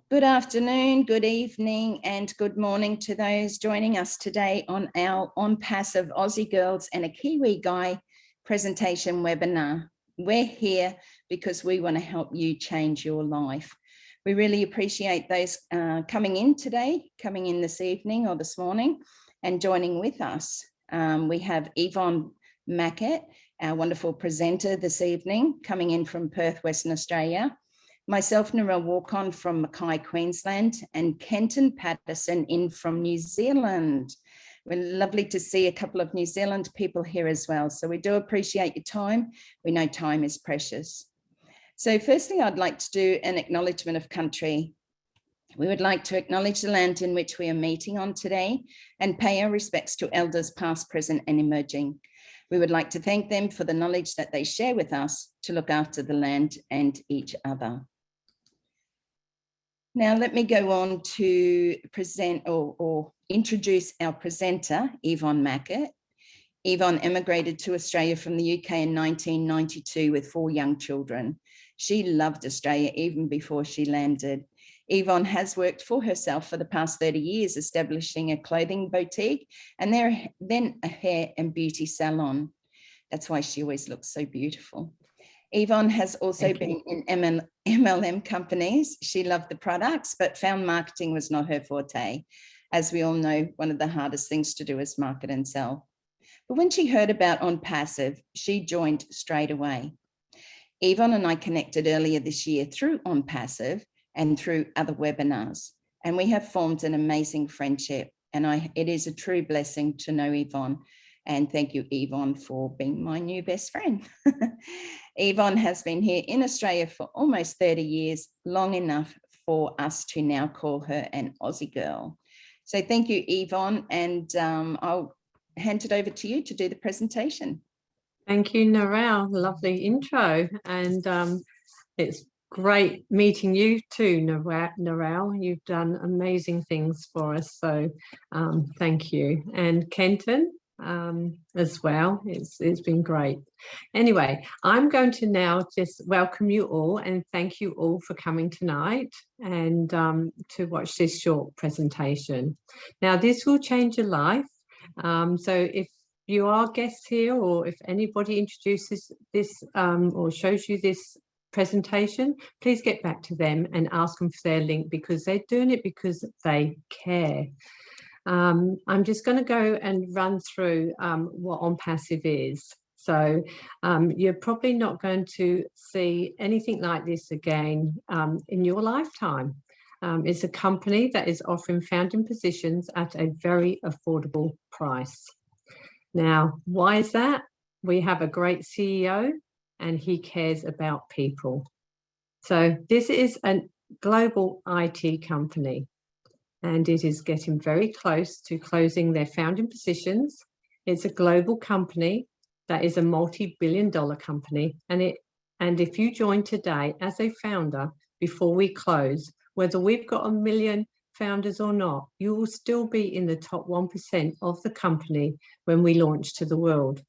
Good afternoon, good evening, and good morning to those joining us today on our On Passive Aussie Girls and a Kiwi Guy presentation webinar. We're here because we want to help you change your life. We really appreciate those coming in today, coming in this evening or this morning and joining with us. We have Yvonne Mackett, our wonderful presenter this evening, coming in from Perth, Western Australia. Myself, Narelle Walk-on from Mackay, Queensland, and Kenton Patterson in from New Zealand. We're lovely to see a couple of New Zealand people here as well. So we do appreciate your time. We know time is precious. So firstly, I'd like to do an acknowledgement of country. We would like to acknowledge the land in which we are meeting on today and pay our respects to elders past, present, and emerging. We would like to thank them for the knowledge that they share with us to look after the land and each other. Now, let me go on to present or introduce our presenter, Yvonne Mackett. Yvonne emigrated to Australia from the UK in 1992 with 4 young children. She loved Australia even before she landed. Yvonne has worked for herself for the past 30 years, establishing a clothing boutique and then a hair and beauty salon. That's why she always looks so beautiful. Yvonne has also been in MLM companies. She loved the products, but found marketing was not her forte. As we all know, one of the hardest things to do is market and sell. But when she heard about ONPASSIVE, she joined straight away. Yvonne and I connected earlier this year through ONPASSIVE and through other webinars, and we have formed an amazing friendship. And it is a true blessing to know Yvonne. And thank you, Yvonne, for being my new best friend. Yvonne has been here in Australia for almost 30 years, long enough for us to now call her an Aussie girl. So thank you, Yvonne, and I'll hand it over to you to do the presentation. Thank you, Narelle. Lovely intro. And it's great meeting you too, Narelle. You've done amazing things for us. So thank you. And Kenton as well. It's been great. Anyway, I'm going to now just welcome you all and thank you all for coming tonight and to watch this short presentation. Now, this will change your life. So if you are guests here, or if anybody introduces this or shows you this presentation, please get back to them and ask them for their link, because they're doing it because they care. I'm just going to go and run through what ONPASSIVE is. So you're probably not going to see anything like this again in your lifetime. It's a company that is offering founding positions at a very affordable price. Now, why is that? We have a great CEO and he cares about people. So this is a global IT company, and it is getting very close to closing their founding positions. It's a global company that is a multi-billion-dollar company. And if you join today as a founder before we close, whether we've got 1 million founders or not, you will still be in the top 1% of the company when we launch to the world.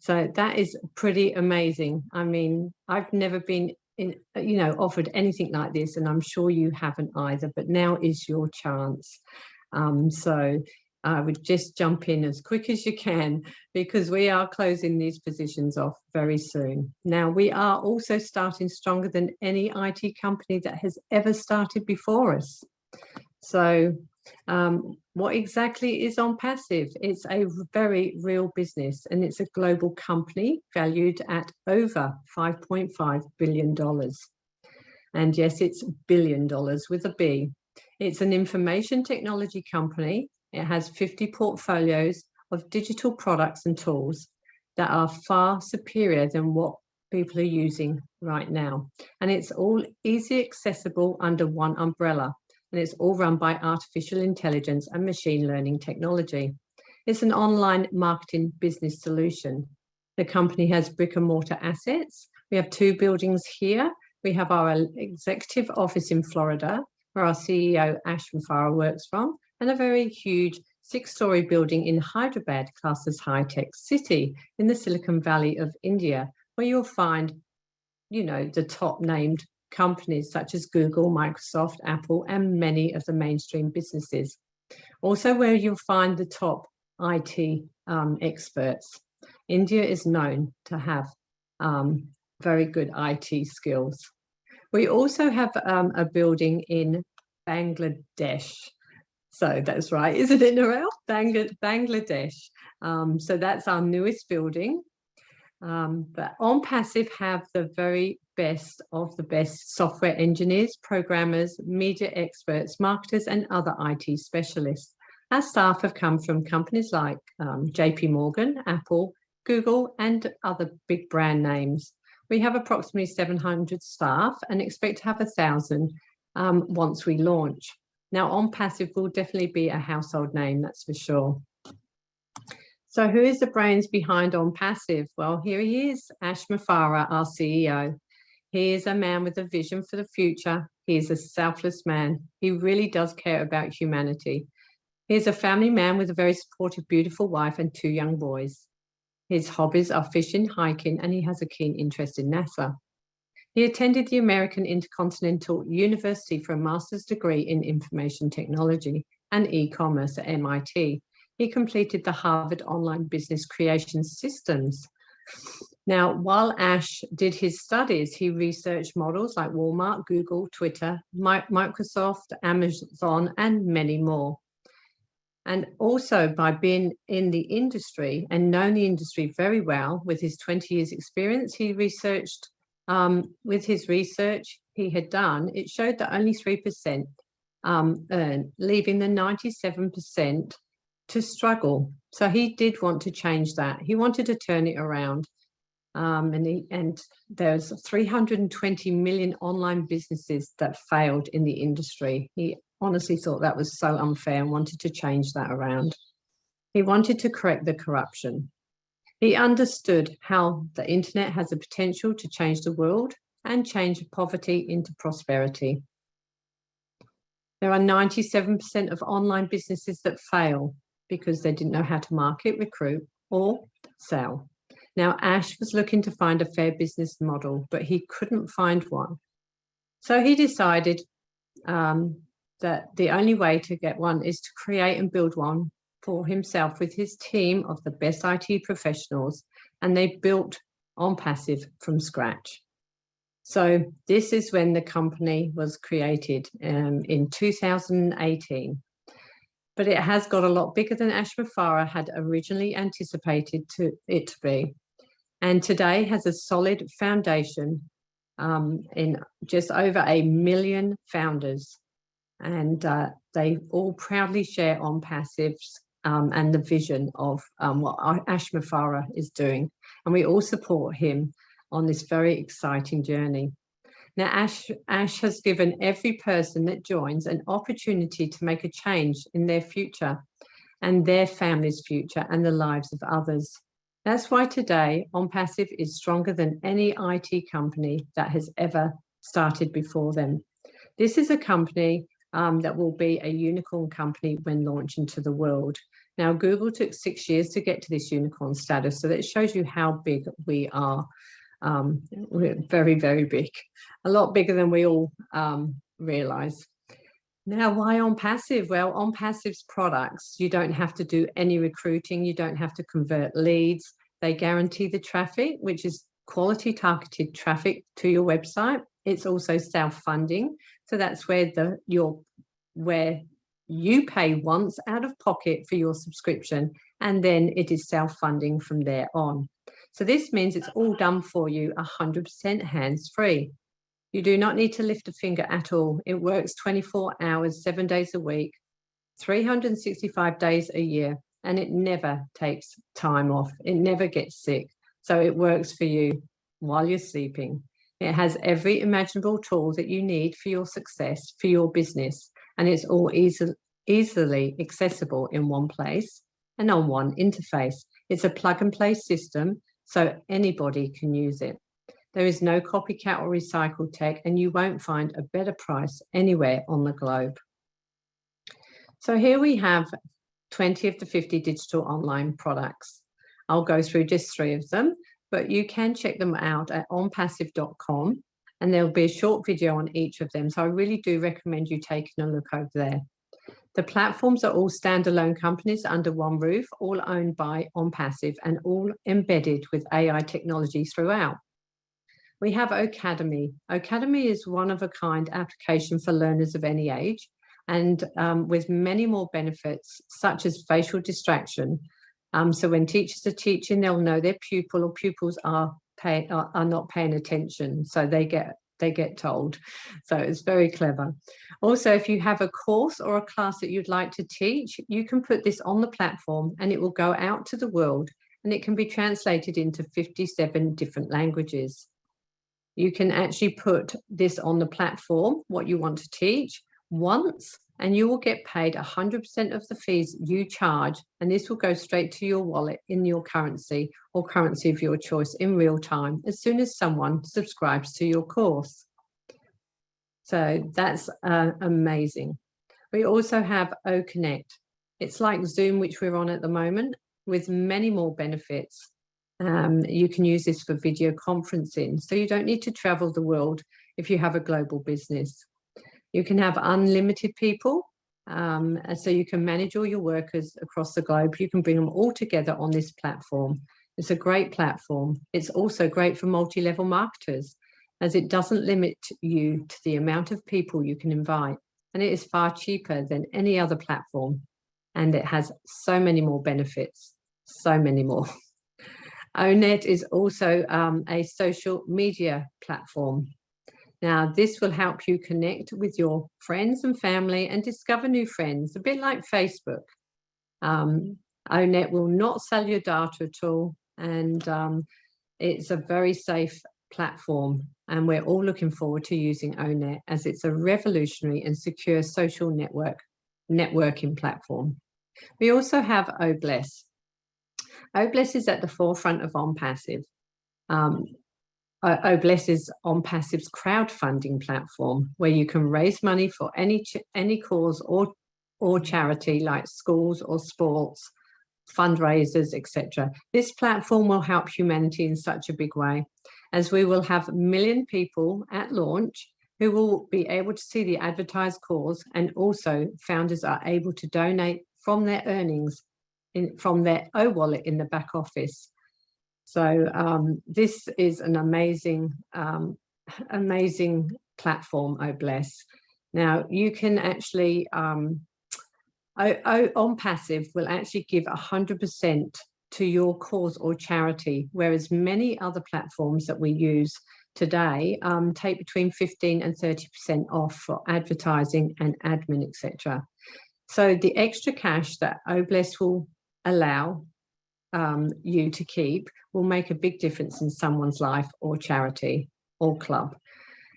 So that is pretty amazing. I mean, I've never been offered anything like this, and I'm sure you haven't either, but now is your chance. So I would just jump in as quick as you can, because we are closing these positions off very soon. Now, we are also starting stronger than any IT company that has ever started before us. So what exactly is ONPASSIVE? It's a very real business, and it's a global company valued at over $5.5 billion. And yes, it's $1 billion with a B. It's an information technology company. It has 50 portfolios of digital products and tools that are far superior than what people are using right now. And it's all easy accessible under one umbrella. And it's all run by artificial intelligence and machine learning technology. It's an online marketing business solution. The company has brick and mortar assets. We have 2 buildings here. We have our executive office in Florida, where our CEO, Ashwin Farah, works from, and a very huge 6-story building in Hyderabad, classed as high-tech city in the Silicon Valley of India, where you'll find, the top named companies such as Google, Microsoft, Apple, and many of the mainstream businesses. Also where you'll find the top IT experts. India is known to have very good IT skills. We also have a building in Bangladesh. So that's right, isn't it, Narelle? Bangladesh. So that's our newest building. But ONPASSIVE have the very best of the best software engineers, programmers, media experts, marketers, and other IT specialists. Our staff have come from companies like JP Morgan, Apple, Google, and other big brand names. We have approximately 700 staff and expect to have 1,000 once we launch. Now, ONPASSIVE will definitely be a household name, that's for sure. So who is the brains behind ONPASSIVE? Well, here he is, Ash Mufareh, our CEO. He is a man with a vision for the future. He is a selfless man. He really does care about humanity. He is a family man with a very supportive, beautiful wife and 2 young boys. His hobbies are fishing, hiking, and he has a keen interest in NASA. He attended the American Intercontinental University for a master's degree in information technology and e-commerce at MIT. He completed the Harvard Online Business Creation Systems. Now, while Ash did his studies, he researched models like Walmart, Google, Twitter, Microsoft, Amazon, and many more. And also by being in the industry and known the industry very well with his 20 years experience, he researched, with his research he had done, it showed that only 3% earned, leaving the 97% to struggle. So he did want to change that. He wanted to turn it around. And there's 320 million online businesses that failed in the industry. He honestly thought that was so unfair and wanted to change that around. He wanted to correct the corruption. He understood how the internet has the potential to change the world and change poverty into prosperity. There are 97% of online businesses that fail because they didn't know how to market, recruit, or sell. Now, Ash was looking to find a fair business model, but he couldn't find one. So he decided that the only way to get one is to create and build one for himself with his team of the best IT professionals, and they built ONPASSIVE from scratch. So this is when the company was created in 2018. But it has got a lot bigger than Ash Mufareh had originally anticipated it to be. And today has a solid foundation in just over 1 million founders. And they all proudly share ONPASSIVE's and the vision of what Ash Mufareh is doing. And we all support him on this very exciting journey. Now, Ash has given every person that joins an opportunity to make a change in their future and their family's future and the lives of others. That's why today ONPASSIVE is stronger than any IT company that has ever started before them. This is a company that will be a unicorn company when launching to the world. Now, Google took 6 years to get to this unicorn status, so that shows you how big we are. We're very, very big, a lot bigger than we all realize. Now, why ONPASSIVE? Well, ONPASSIVE's products, you don't have to do any recruiting, you don't have to convert leads. They guarantee the traffic, which is quality targeted traffic to your website. It's also self-funding, so that's where you pay once out of pocket for your subscription, and then it is self-funding from there on. So this means it's all done for you 100% hands-free. You do not need to lift a finger at all. It works 24 hours, 7 days a week, 365 days a year, and it never takes time off. It never gets sick. So it works for you while you're sleeping. It has every imaginable tool that you need for your success, for your business, and it's all easily accessible in one place and on one interface. It's a plug-and-play system, so anybody can use it. There is no copycat or recycled tech, and you won't find a better price anywhere on the globe. So here we have 20 of the 50 digital online products. I'll go through just 3 of them, but you can check them out at onpassive.com and there'll be a short video on each of them. So I really do recommend you taking a look over there. The platforms are all standalone companies under one roof, all owned by ONPASSIVE and all embedded with AI technology throughout. We have Academy. Academy is one-of-a-kind application for learners of any age, and with many more benefits, such as facial distraction. So when teachers are teaching, they'll know their pupil or pupils are not paying attention, so they get told. So it's very clever. Also, if you have a course or a class that you'd like to teach, you can put this on the platform and it will go out to the world, and it can be translated into 57 different languages. You can actually put this on the platform, what you want to teach, once, and you will get paid 100% of the fees you charge, and this will go straight to your wallet in your currency or currency of your choice in real time as soon as someone subscribes to your course. So that's amazing. We also have OConnect. It's like Zoom, which we're on at the moment, with many more benefits. You can use this for video conferencing, so you don't need to travel the world if you have a global business. You can have unlimited people, so you can manage all your workers across the globe. You can bring them all together on this platform. It's a great platform. It's also great for multi-level marketers, as it doesn't limit you to the amount of people you can invite, and it is far cheaper than any other platform, and it has so many more benefits, so many more. ONET is also a social media platform. Now, this will help you connect with your friends and family and discover new friends, a bit like Facebook. ONET will not sell your data at all, and it's a very safe platform, and we're all looking forward to using ONET, as it's a revolutionary and secure social networking platform. We also have OBless. OBless is at the forefront of ONPASSIVE. OBless is ONPASSIVE's crowdfunding platform, where you can raise money for any cause or charity, like schools or sports, fundraisers, etc. This platform will help humanity in such a big way, as we will have 1 million people at launch who will be able to see the advertised cause, and also founders are able to donate from their earnings from their wallet in the back office. So this is an amazing platform, OBless. Now you can actually ONPASSIVE will actually give 100% to your cause or charity, whereas many other platforms that we use today take between 15 and 30% off for advertising and admin, etc. So the extra cash that OBless will allow you to keep will make a big difference in someone's life or charity or club.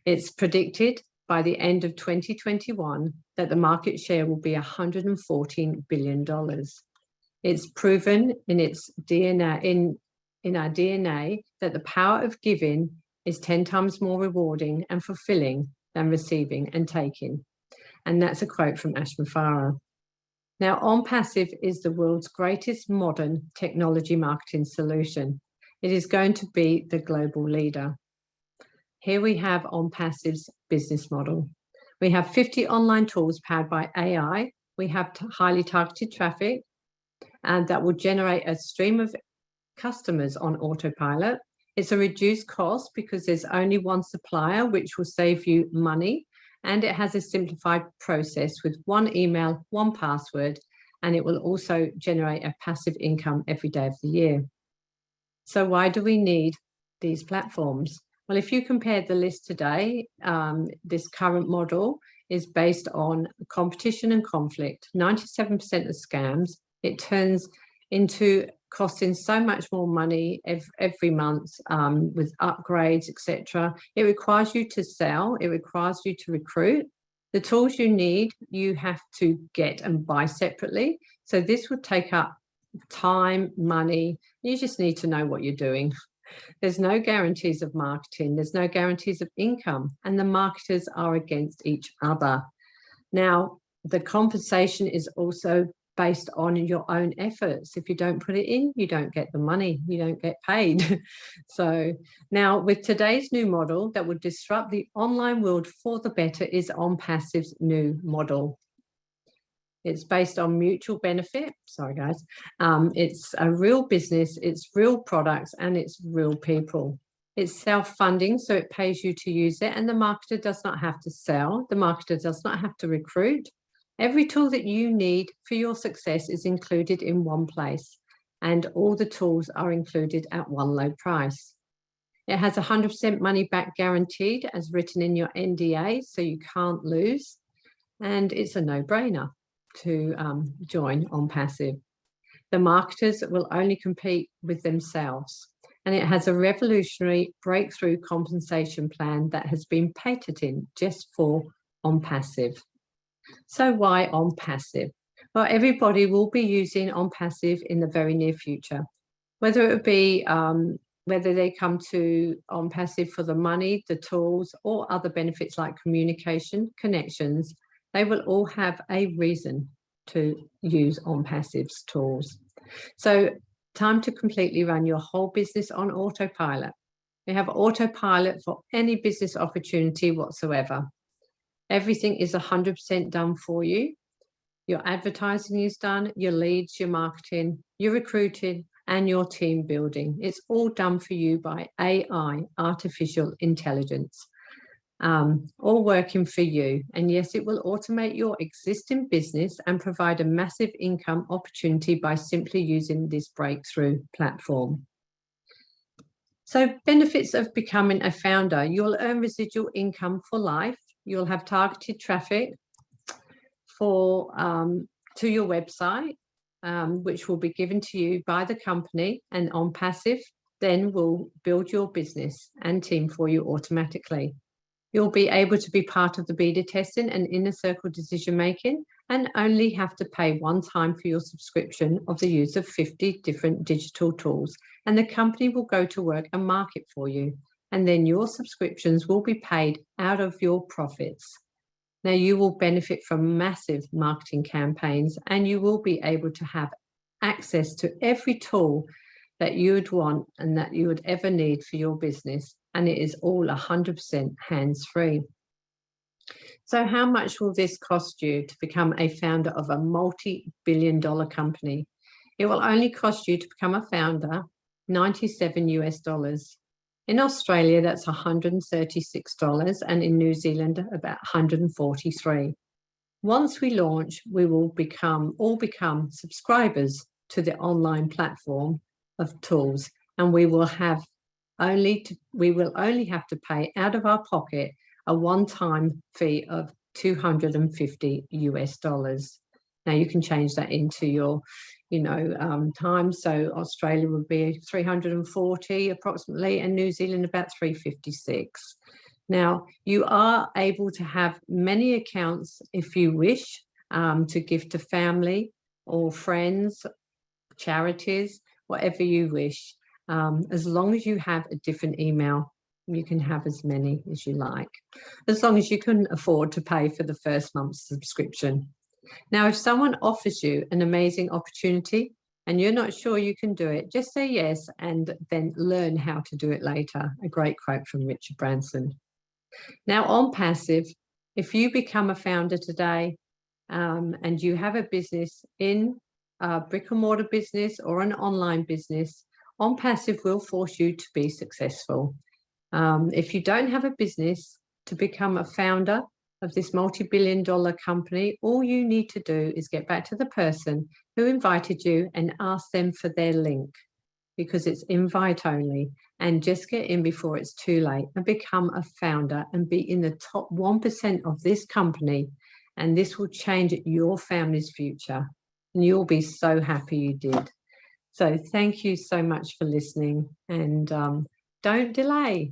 It's predicted by the end of 2021 that the market share will be $114 billion. It's proven in its DNA, in our DNA, that the power of giving is 10 times more rewarding and fulfilling than receiving and taking. And that's a quote from Ashman Farah. Now, ONPASSIVE is the world's greatest modern technology marketing solution. It is going to be the global leader. Here we have ONPASSIVE's business model. We have 50 online tools powered by AI. We have highly targeted traffic, and that will generate a stream of customers on autopilot. It's a reduced cost because there's only one supplier, which will save you money. And it has a simplified process with one email, one password, and it will also generate a passive income every day of the year. So why do we need these platforms? Well, if you compare the list today, this current model is based on competition and conflict. 97% of scams. It turns into costing so much more money every month with upgrades, etc. It requires you to sell. It requires you to recruit. The tools you need, you have to get and buy separately. So this would take up time, money. You just need to know what you're doing. There's no guarantees of marketing. There's no guarantees of income. And the marketers are against each other. Now, the compensation is also based on your own efforts. If you don't put it in, you don't get the money, you don't get paid. So now with today's new model that would disrupt the online world for the better is ONPASSIVE's new model. It's based on mutual benefit. Sorry, guys. It's a real business, it's real products, and it's real people. It's self-funding, so it pays you to use it, and the marketer does not have to sell. The marketer does not have to recruit. Every tool that you need for your success is included in one place, and all the tools are included at one low price. It has 100% money back guaranteed as written in your NDA, so you can't lose. And it's a no-brainer to join ONPASSIVE. The marketers will only compete with themselves. And it has a revolutionary breakthrough compensation plan that has been patented just for ONPASSIVE. So why ONPASSIVE? Well, everybody will be using ONPASSIVE in the very near future, whether it be whether they come to ONPASSIVE for the money, the tools, or other benefits like communication, connections. They will all have a reason to use ONPASSIVE's tools. So time to completely run your whole business on autopilot. We have autopilot for any business opportunity whatsoever. Everything is 100% done for you. Your advertising is done, your leads, your marketing, your recruiting, and your team building. It's all done for you by AI, artificial intelligence. All working for you. And yes, it will automate your existing business and provide a massive income opportunity by simply using this breakthrough platform. So benefits of becoming a founder: you'll earn residual income for life. You'll have targeted traffic for to your website, which will be given to you by the company, and ONPASSIVE then will build your business and team for you automatically. You'll be able to be part of the beta testing and inner circle decision making, and only have to pay one time for your subscription of the use of 50 different digital tools, and the company will go to work and market for you, and then your subscriptions will be paid out of your profits. Now you will benefit from massive marketing campaigns, and you will be able to have access to every tool that you would want and that you would ever need for your business. And it is all 100% hands-free. So how much will this cost you to become a founder of a multi-billion-dollar company? It will only cost you to become a founder $97 US. In Australia, that's $136, and in New Zealand, about $143. Once we launch, we will all become subscribers to the online platform of tools, and we will only have to pay out of our pocket a one-time fee of $250 US. Now you can change that into your time. So Australia would be 340 approximately, and New Zealand about 356. Now you are able to have many accounts if you wish, to give to family or friends, charities, whatever you wish. As long as you have a different email, you can have as many as you like, as long as you can afford to pay for the first month's subscription. Now, if someone offers you an amazing opportunity and you're not sure you can do it, just say yes and then learn how to do it later. A great quote from Richard Branson. Now, ONPASSIVE, if you become a founder today and you have a business in a brick and mortar business or an online business, ONPASSIVE will force you to be successful. If you don't have a business to become a founder of this multi-billion-dollar company, all you need to do is get back to the person who invited you and ask them for their link, because it's invite only, and just get in before it's too late and become a founder and be in the top 1% of this company, and this will change your family's future, and you'll be so happy you did. So thank you so much for listening, and don't delay.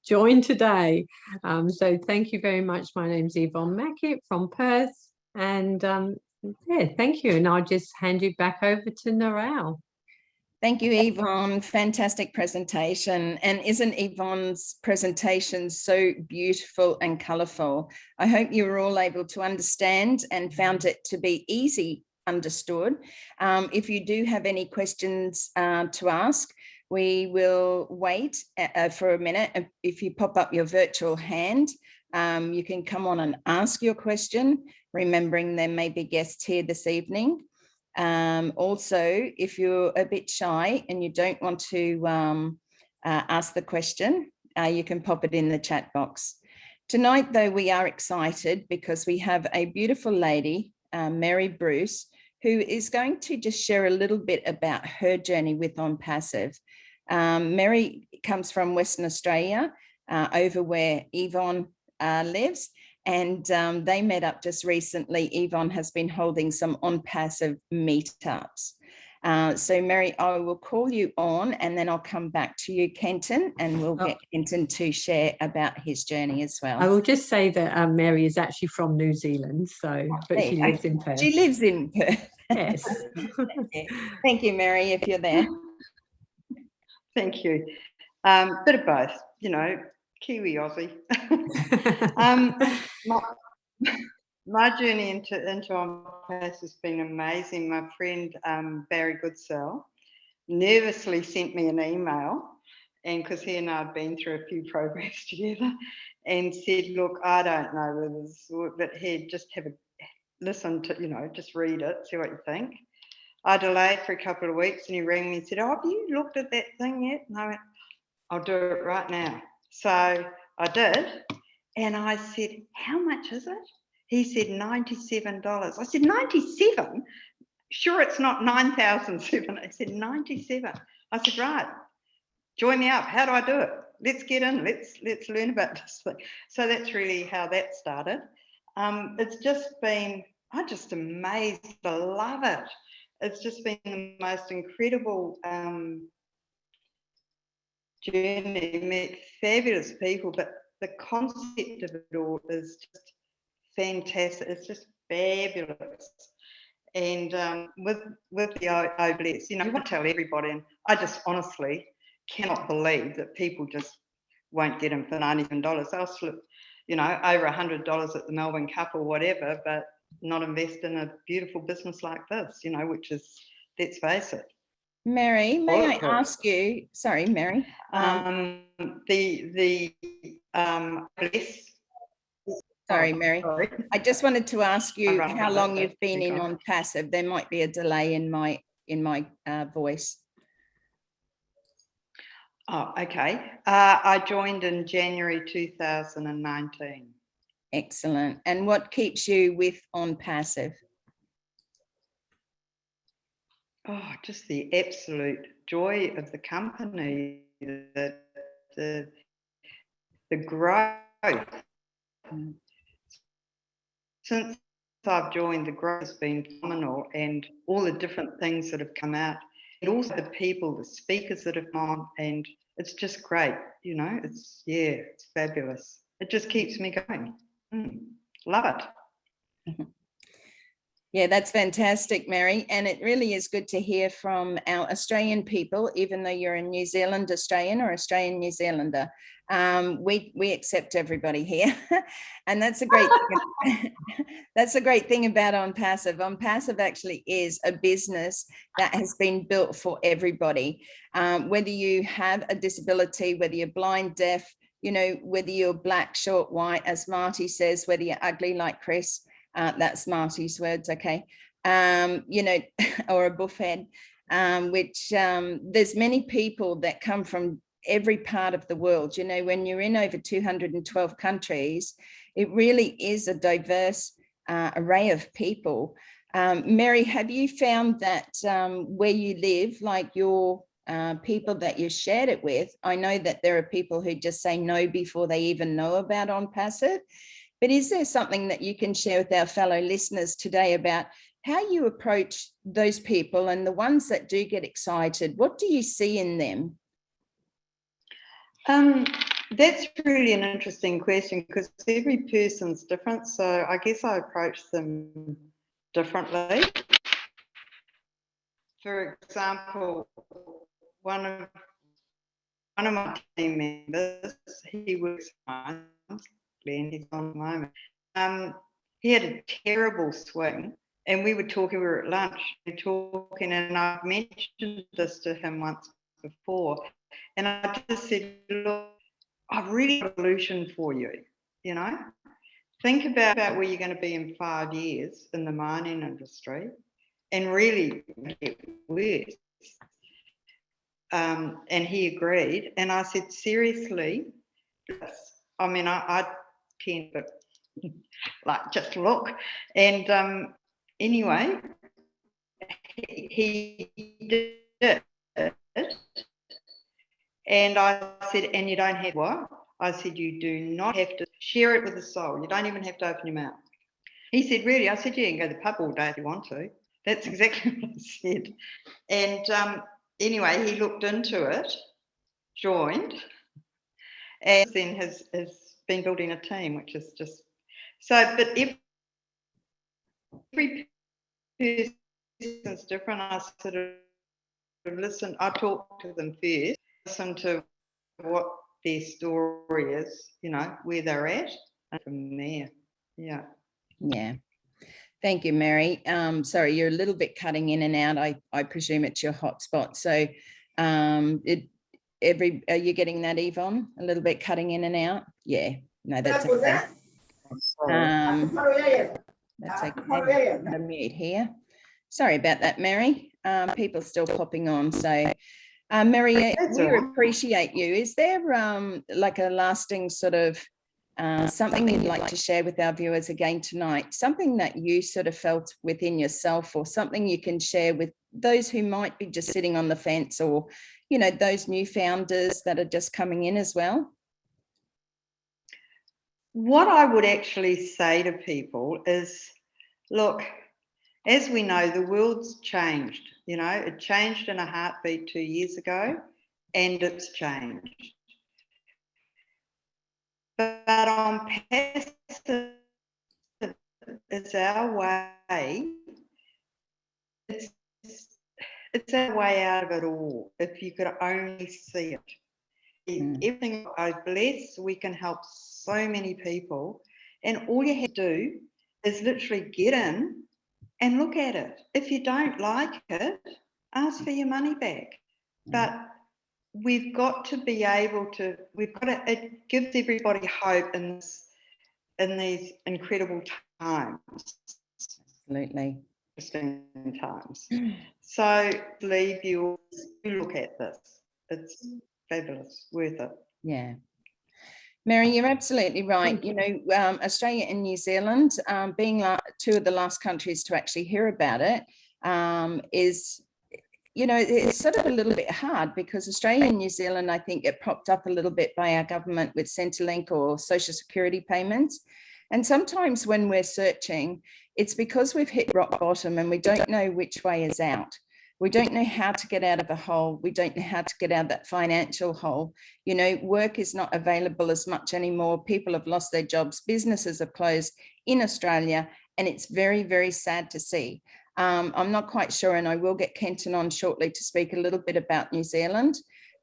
Join today. So thank you very much. My name's Yvonne Mackett from Perth, and yeah, thank you. And I'll just hand you back over to Narelle. Thank you, Yvonne. Fantastic presentation. And isn't Yvonne's presentation so beautiful and colourful? I hope you were all able to understand and found it to be easy understood. If you do have any questions to ask, we will wait for a minute. If you pop up your virtual hand, you can come on and ask your question, remembering there may be guests here this evening. Also, if you're a bit shy and you don't want to ask the question, you can pop it in the chat box. Tonight, though, we are excited because we have a beautiful lady, Mary Bruce, who is going to just share a little bit about her journey with ONPASSIVE. Mary comes from Western Australia, over where Yvonne lives, and they met up just recently. Yvonne has been holding some ONPASSIVE meetups. So Mary, I will call you on and then I'll come back to you, Kenton, and we'll get Kenton to share about his journey as well. I will just say that Mary is actually from New Zealand, so but she lives in Perth. She lives in Perth. Yes. Thank you, Mary, if you're there. Thank you. Bit of both, you know, Kiwi Aussie. My journey into ONPASSIVE has been amazing. My friend Barry Goodsell nervously sent me an email, and because he and I had been through a few programs together, and said, "Look, I don't know whether this will, but here, just have a listen to, you know, just read it, see what you think." I delayed for a couple of weeks, and he rang me and said, "Oh, have you looked at that thing yet?" And I went, "I'll do it right now." So I did, and I said, "How much is it?" He said $97. I said, 97? Sure, it's not 9,007. I said 97. I said, right, join me up. How do I do it? Let's get in. Let's learn about this thing. So that's really how that started. It's just been, I'm just amazed. I love it. It's just been the most incredible journey. Met fabulous people, but the concept of it all is just fantastic. It's just fabulous. And with the OBLES, you know, you want to tell everybody, and I just honestly cannot believe that people just won't get them for $97. They'll slip, you know, over $100 at the Melbourne Cup or whatever, but not invest in a beautiful business like this, you know, which is, let's face it. Mary, may I ask you, sorry, Mary. Sorry, Mary. I just wanted to ask you how long you've been in ONPASSIVE. There might be a delay in my voice. Oh, okay. I joined in January 2019. Excellent. And what keeps you with ONPASSIVE? Oh, just the absolute joy of the company, the growth. Since I've joined, the growth has been phenomenal, and all the different things that have come out, and also the people, the speakers that have gone, and it's just great, you know, it's fabulous. It just keeps me going. Love it. Yeah, that's fantastic, Mary. And it really is good to hear from our Australian people, even though you're a New Zealand Australian or Australian New Zealander. We accept everybody here. And that's a great thing. That's a great thing about ONPASSIVE. ONPASSIVE actually is a business that has been built for everybody. Whether you have a disability, whether you're blind, deaf, you know, whether you're black, short, white, as Marty says, whether you're ugly like Chris, that's Marty's words, okay, you know, or a buffhead, which there's many people that come from every part of the world. You know, when you're in over 212 countries, it really is a diverse array of people. Mary, have you found that where you live, like your people that you shared it with, I know that there are people who just say no before they even know about ONPASSIVE. But is there something that you can share with our fellow listeners today about how you approach those people and the ones that do get excited? What do you see in them? That's really an interesting question because every person's different. So I guess I approach them differently. For example, one of my team members, he works and he's on the moment. He had a terrible swing And we were talking, we were at lunch, talking, and I've mentioned this to him once before. And I just said, look, I've really got a solution for you, you know. Think about where you're going to be in 5 years in the mining industry, and really get worse. And he agreed. And I said, seriously, I mean, I can't, but like, just look. And anyway, he did. And I said, and you don't have what? I said, you do not have to share it with the soul. You don't even have to open your mouth. He said, really? I said, yeah, you can go to the pub all day if you want to. That's exactly what I said. And anyway, he looked into it, joined, and then has been building a team, which is just so. But every person's different. I sort of listen. I talk to them first, listen to what their story is, you know, where they're at, and from there. Yeah. Yeah. Thank you, Mary. Sorry, you're a little bit cutting in and out. I presume it's your hotspot. So are you getting that, Yvonne? A little bit cutting in and out? Yeah. No, that's okay. That's okay. I'm gonna mute here. Sorry about that, Mary. People still popping on. So Mary, we appreciate you. Is there like a lasting sort of something you'd like to share with our viewers again tonight, something that you sort of felt within yourself, or something you can share with those who might be just sitting on the fence, or, you know, those new founders that are just coming in as well? What I would actually say to people is, look, as we know, the world's changed. You know, it changed in a heartbeat 2 years ago, and it's changed. But on passive, it's our way. It's our way out of it all. If you could only see it. Everything I bless, we can help so many people. And all you have to do is literally get in and look at it. If you don't like it, ask for your money back. But we've got to be able to, it gives everybody hope in these incredible times. Absolutely. Interesting times. So leave you look at this. It's fabulous, worth it. Yeah. Mary, you're absolutely right. You know, Australia and New Zealand, being two of the last countries to actually hear about it, is, you know, it's sort of a little bit hard, because Australia and New Zealand, I think, get propped up a little bit by our government with Centrelink or social security payments. And sometimes when we're searching, it's because we've hit rock bottom and we don't know which way is out. We don't know how to get out of a hole. We don't know how to get out of that financial hole. You know, work is not available as much anymore. People have lost their jobs. Businesses have closed in Australia, and it's very, very sad to see. I'm not quite sure, and I will get Kenton on shortly to speak a little bit about New Zealand.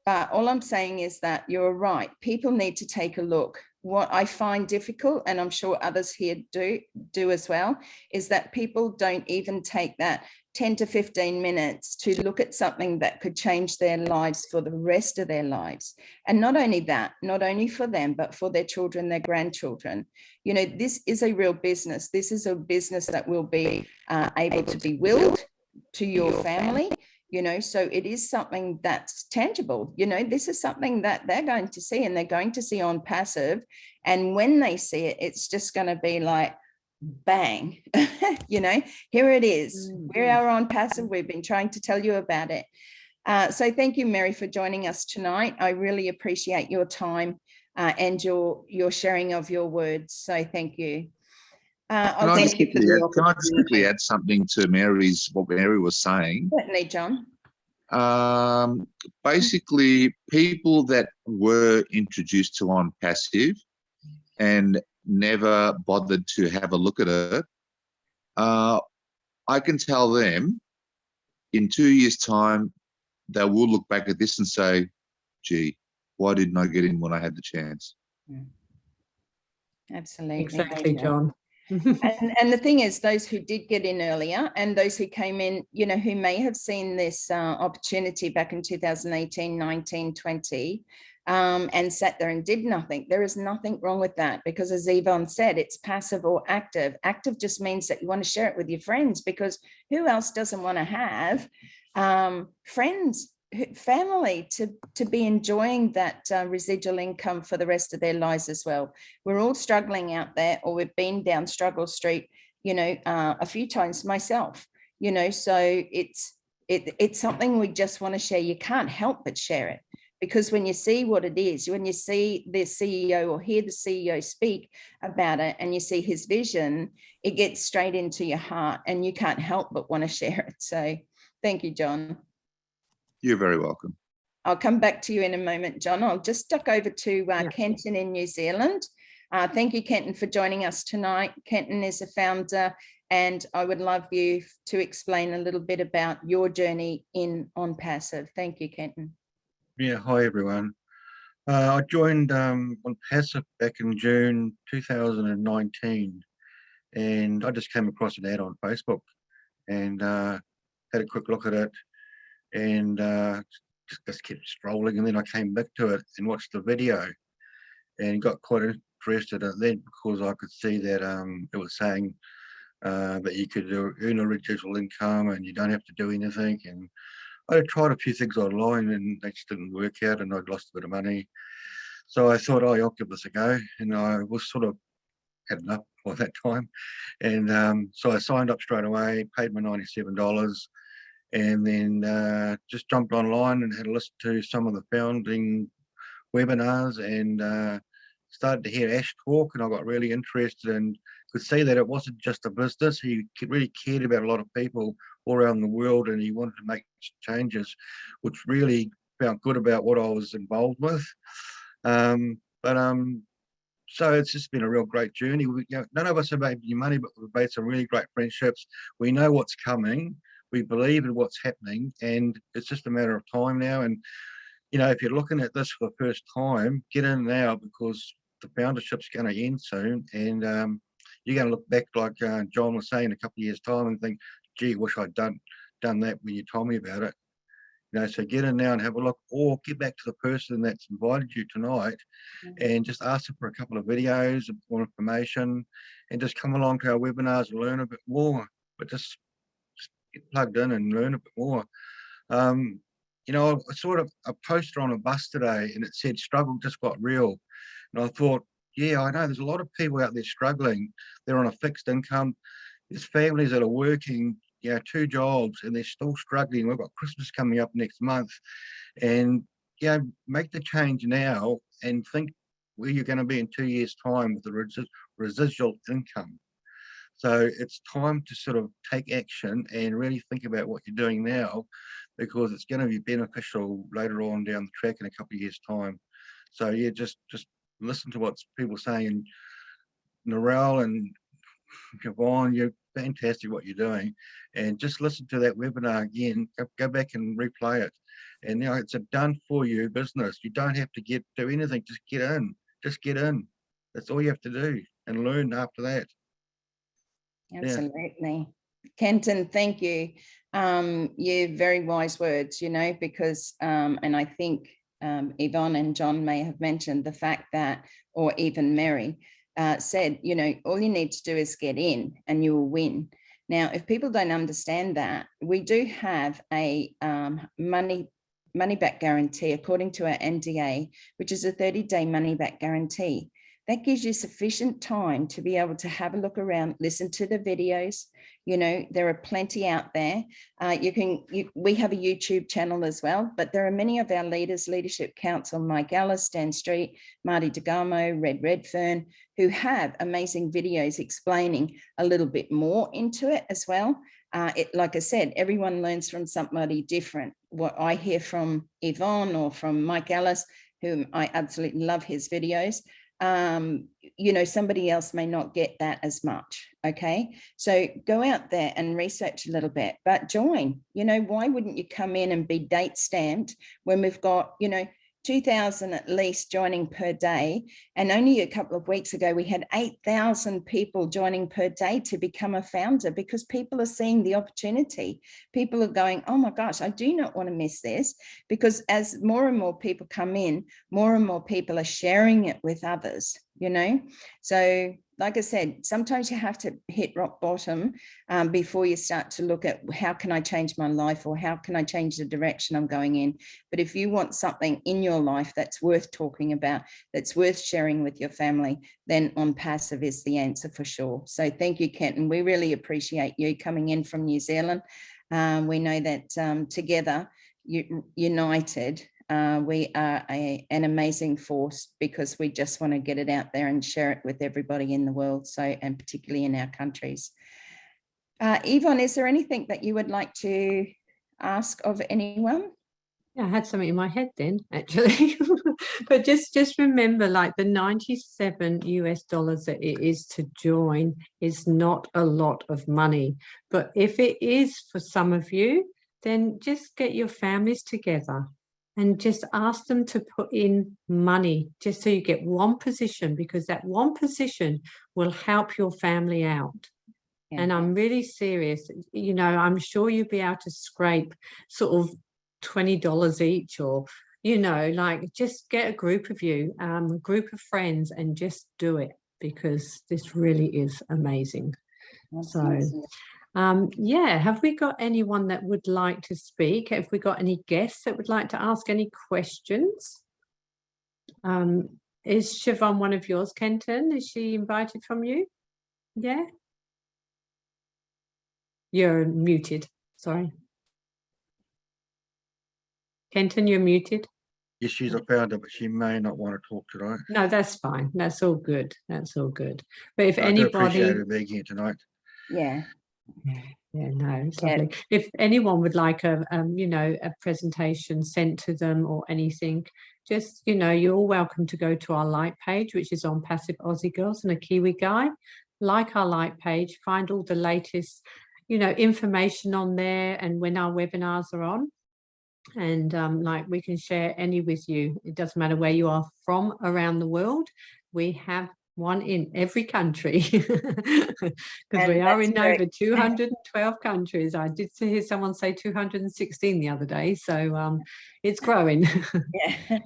But all I'm saying is that you're right. People need to take a look. What I find difficult, and I'm sure others here do as well, is that people don't even take that 10 to 15 minutes to look at something that could change their lives for the rest of their lives. And not only that, not only for them, but for their children, their grandchildren. You know, this is a real business. This is a business that will be able to be willed to your family. You know, so it is something that's tangible. You know, this is something that they're going to see, and they're going to see on passive. And when they see it, it's just going to be like, bang, you know, here it is. We are on passive. We've been trying to tell you about it. So thank you, Mary, for joining us tonight. I really appreciate your time and your sharing of your words. So thank you. Can I just quickly add something to what Mary was saying? Certainly, John. Basically, people that were introduced to ONPASSIVE and never bothered to have a look at it, I can tell them in 2 years' time, they will look back at this and say, gee, why didn't I get in when I had the chance? Absolutely. Exactly, John. And the thing is, those who did get in earlier and those who came in, you know, who may have seen this opportunity back in 2018, 19, 20, and sat there and did nothing. There is nothing wrong with that, because as Yvonne said, it's passive or active. Active just means that you want to share it with your friends, because who else doesn't want to have friends, family to be enjoying that residual income for the rest of their lives as well. We're all struggling out there, or we've been down struggle street, you know, a few times myself, you know, so it's something we just want to share. You can't help but share it, because when you see what it is, when you see the CEO or hear the CEO speak about it and you see his vision, it gets straight into your heart and you can't help but want to share it. So thank you, John. You're very welcome. I'll come back to you in a moment, John. I'll just duck over to Kenton in New Zealand. Thank you, Kenton, for joining us tonight. Kenton is a founder, and I would love you to explain a little bit about your journey in ONPASSIVE. Thank you, Kenton. Yeah, hi everyone. I joined ONPASSIVE back in June 2019, and I just came across an ad on Facebook and had a quick look at it, and just kept scrolling, and then I came back to it and watched the video and got quite interested in it then, because I could see that it was saying that you could earn a residual income and you don't have to do anything. And I tried a few things online and they just didn't work out, and I'd lost a bit of money. So I thought, oh, I'll give this a go. And I was sort of had enough by that time. And so I signed up straight away, paid my $97, and then just jumped online and had a listen to some of the founding webinars, and started to hear Ash talk, and I got really interested and could see that it wasn't just a business. He really cared about a lot of people all around the world, and he wanted to make changes, which really felt good about what I was involved with. So it's just been a real great journey. None of us have made any money, but we've made some really great friendships. We know what's coming. We believe in what's happening, and it's just a matter of time now. And you know, if you're looking at this for the first time, get in now, because the foundership's going to end soon, and you're going to look back, like John was saying, a couple of years' time and think, gee, wish I'd done that when you told me about it. You know, so get in now and have a look, or get back to the person that's invited you tonight and just ask them for a couple of videos and more information, and just come along to our webinars and learn a bit more. But just get plugged in and learn a bit more. You know, I saw a poster on a bus today, and it said, struggle just got real. And I thought, yeah, I know there's a lot of people out there struggling. They're on a fixed income. There's families that are working, you know, 2 jobs, and they're still struggling. We've got Christmas coming up next month. And, you know, make the change now and think where you're going to be in 2 years' time with the residual income. So it's time to sort of take action and really think about what you're doing now, because it's going to be beneficial later on down the track in a couple of years' time. So yeah, just listen to what people are saying. And Narelle and Yvonne, you're fantastic what you're doing, and just listen to that webinar again. Go back and replay it, and you know, it's a done for you business. You don't have to do anything. Just get in. Just get in. That's all you have to do, and learn after that. Absolutely. Yeah. Kenton, thank you. Yeah, very wise words, you know, because, and I think Yvonne and John may have mentioned the fact that, or even Mary said, you know, all you need to do is get in and you will win. Now, if people don't understand that, we do have a money back guarantee according to our NDA, which is a 30-day money back guarantee. That gives you sufficient time to be able to have a look around, listen to the videos. You know, there are plenty out there. We have a YouTube channel as well, but there are many of our leaders, Leadership Council, Mike Ellis, Dan Street, Marty DeGamo, Red Redfern, who have amazing videos explaining a little bit more into it as well. Like I said, everyone learns from somebody different. What I hear from Yvonne or from Mike Ellis, whom I absolutely love his videos, you know, somebody else may not get that as much. Okay, so go out there and research a little bit, but join. You know, why wouldn't you come in and be date stamped when we've got, you know, 2,000 at least joining per day. And only a couple of weeks ago, we had 8,000 people joining per day to become a founder, because people are seeing the opportunity. People are going, oh my gosh, I do not want to miss this, because as more and more people come in, more and more people are sharing it with others, you know? So like I said, sometimes you have to hit rock bottom before you start to look at how can I change my life, or how can I change the direction I'm going in. But if you want something in your life that's worth talking about, that's worth sharing with your family, then ONPASSIVE is the answer for sure. So thank you, Kenton. We really appreciate you coming in from New Zealand. We know that together, united, we are an amazing force, because we just want to get it out there and share it with everybody in the world, so, and particularly in our countries. Yvonne, is there anything that you would like to ask of anyone? Yeah, I had something in my head then, actually. But just remember, like, the $97 that it is to join is not a lot of money. But if it is for some of you, then just get your families together and just ask them to put in money, just so you get one position, because that one position will help your family out. Yeah. And I'm really serious. You know, I'm sure you'll be able to scrape sort of $20 each, or, you know, like, just get a group of you, a group of friends, and just do it, because this really is amazing. So yeah, have we got anyone that would like to speak? Have we got any guests that would like to ask any questions? Is Siobhan one of yours, Kenton? Is she invited from you? Yeah, you're muted, sorry. Kenton, you're muted. Yes, she's a founder, but she may not want to talk today. No, that's fine. That's all good. That's all good. But if I anybody... do appreciate her being here tonight. Yeah. Yeah, no, it's lovely. If anyone would like a, you know, a presentation sent to them or anything, just, you know, you're all welcome to go to our like page, which is on Passive Aussie Girls and a Kiwi Guy. Like our like page, find all the latest, you know, information on there, and when our webinars are on. And like, we can share any with you. It doesn't matter where you are from around the world. We have one in every country, because we are in over 212 countries. I did hear someone say 216 the other day, so it's growing. Yeah,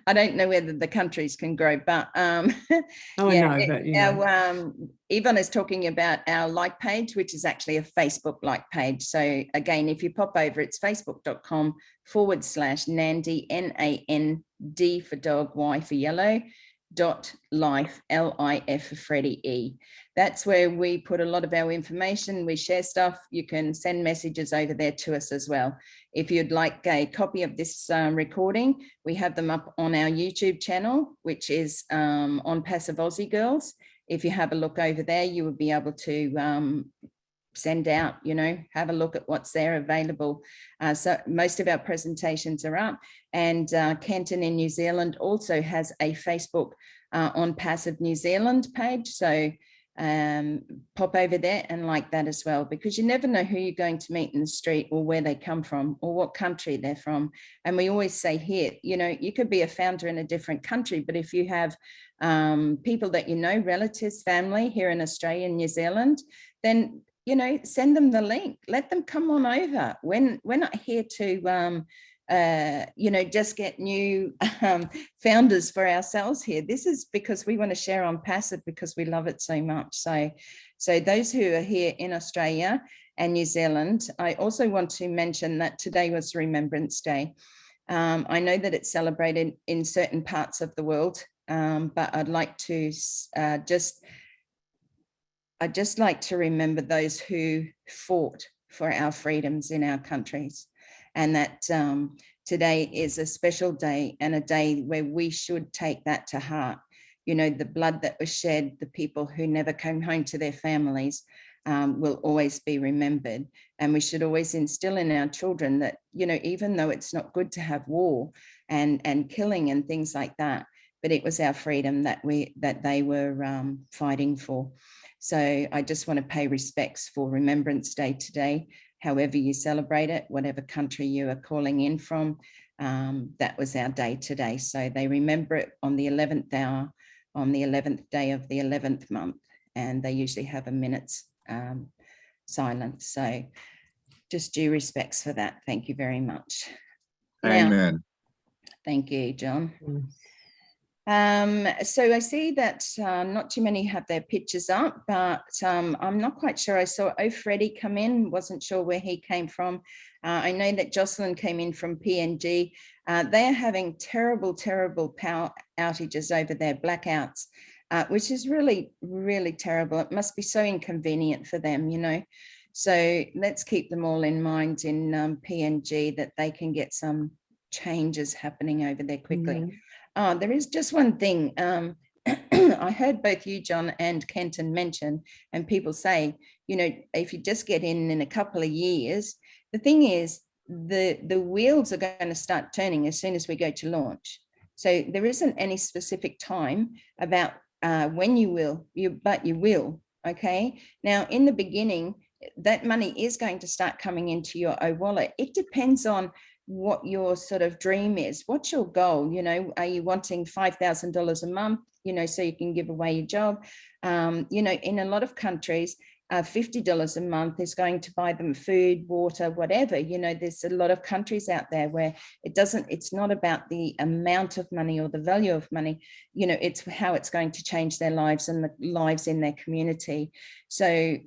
I don't know whether the countries can grow, but oh, yeah, no, but you know. Yvonne is talking about our like page, which is actually a Facebook like page. So again, if you pop over, it's facebook.com/NandY, NAND for dog, Y for yellow, .life, LIF for Freddie E. That's where we put a lot of our information. We share stuff. You can send messages over there to us as well. If you'd like a copy of this recording, we have them up on our YouTube channel, which is ONPASSIVE Aussie Girls. If you have a look over there, you will be able to send out, you know, have a look at what's there available. So most of our presentations are up, and Kenton in New Zealand also has a Facebook ONPASSIVE New Zealand page. So pop over there and like that as well, because you never know who you're going to meet in the street, or where they come from, or what country they're from. And we always say here, you know, you could be a founder in a different country, but if you have people that you know, relatives, family here in Australia and New Zealand, then, you know, send them the link, let them come on over. We're not here to you know, just get new founders for ourselves here. This is because we want to share ONPASSIVE, because we love it so much. So those who are here in Australia and New Zealand, I also want to mention that today was Remembrance Day. I know that it's celebrated in certain parts of the world, but I'd like to I'd just like to remember those who fought for our freedoms in our countries, and that today is a special day, and a day where we should take that to heart. You know, the blood that was shed, the people who never came home to their families will always be remembered. And we should always instill in our children that, you know, even though it's not good to have war and killing and things like that, but it was our freedom that they were fighting for. So I just want to pay respects for Remembrance Day today, however you celebrate it, whatever country you are calling in from. that was our day today. So they remember it on the 11th hour, on the 11th day of the 11th month, and they usually have a minute's silence. So just due respects for that. Thank you very much. Amen. Now, thank you, John. Mm. So I see that not too many have their pictures up, but I'm not quite sure. I saw Freddie come in, wasn't sure where he came from. I know that Jocelyn came in from PNG. They are having terrible, terrible power outages over there, blackouts, which is really, really terrible. It must be so inconvenient for them, you know. So let's keep them all in mind in PNG, that they can get some changes happening over there quickly. There is just one thing. I heard both you, John, and Kenton mention, and people say, you know, if you just get in a couple of years, the thing is, the wheels are going to start turning as soon as we go to launch. So there isn't any specific time about when you will, but you will. Okay. Now, in the beginning, that money is going to start coming into your wallet. It depends on what your sort of dream is. What's your goal? You know, are you wanting $5,000 a month, you know, so you can give away your job? You know, in a lot of countries, $50 a month is going to buy them food, water, whatever. You know, there's a lot of countries out there where it's not about the amount of money or the value of money, you know, it's how it's going to change their lives and the lives in their community. So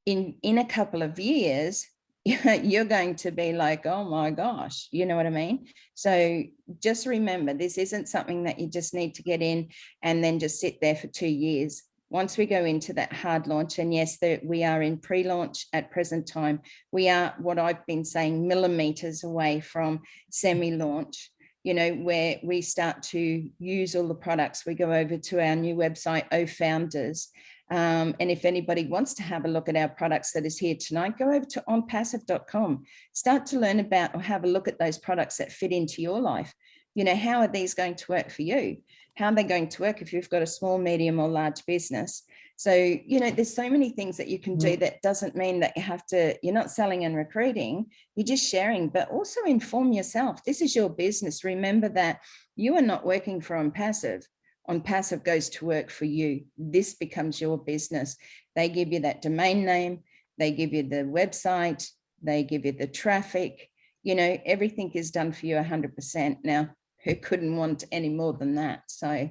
in a couple of years, you're going to be like, oh my gosh, you know what I mean? So just remember, this isn't something that you just need to get in and then just sit there for 2 years. Once we go into that hard launch, and yes, we are in pre-launch at present time, we are, what I've been saying, millimeters away from semi-launch, you know, where we start to use all the products. We go over to our new website, Founders. And if anybody wants to have a look at our products that is here tonight, go over to onpassive.com, start to learn about or have a look at those products that fit into your life. You know, how are these going to work for you? How are they going to work if you've got a small, medium or large business? So, you know, there's so many things that you can do. That doesn't mean that you have to, you're not selling and recruiting, you're just sharing, but also inform yourself. This is your business. Remember that you are not working for ONPASSIVE. ONPASSIVE goes to work for you. This becomes your business. They give you that domain name, they give you the website, they give you the traffic, you know, everything is done for you 100%. Now, who couldn't want any more than that? So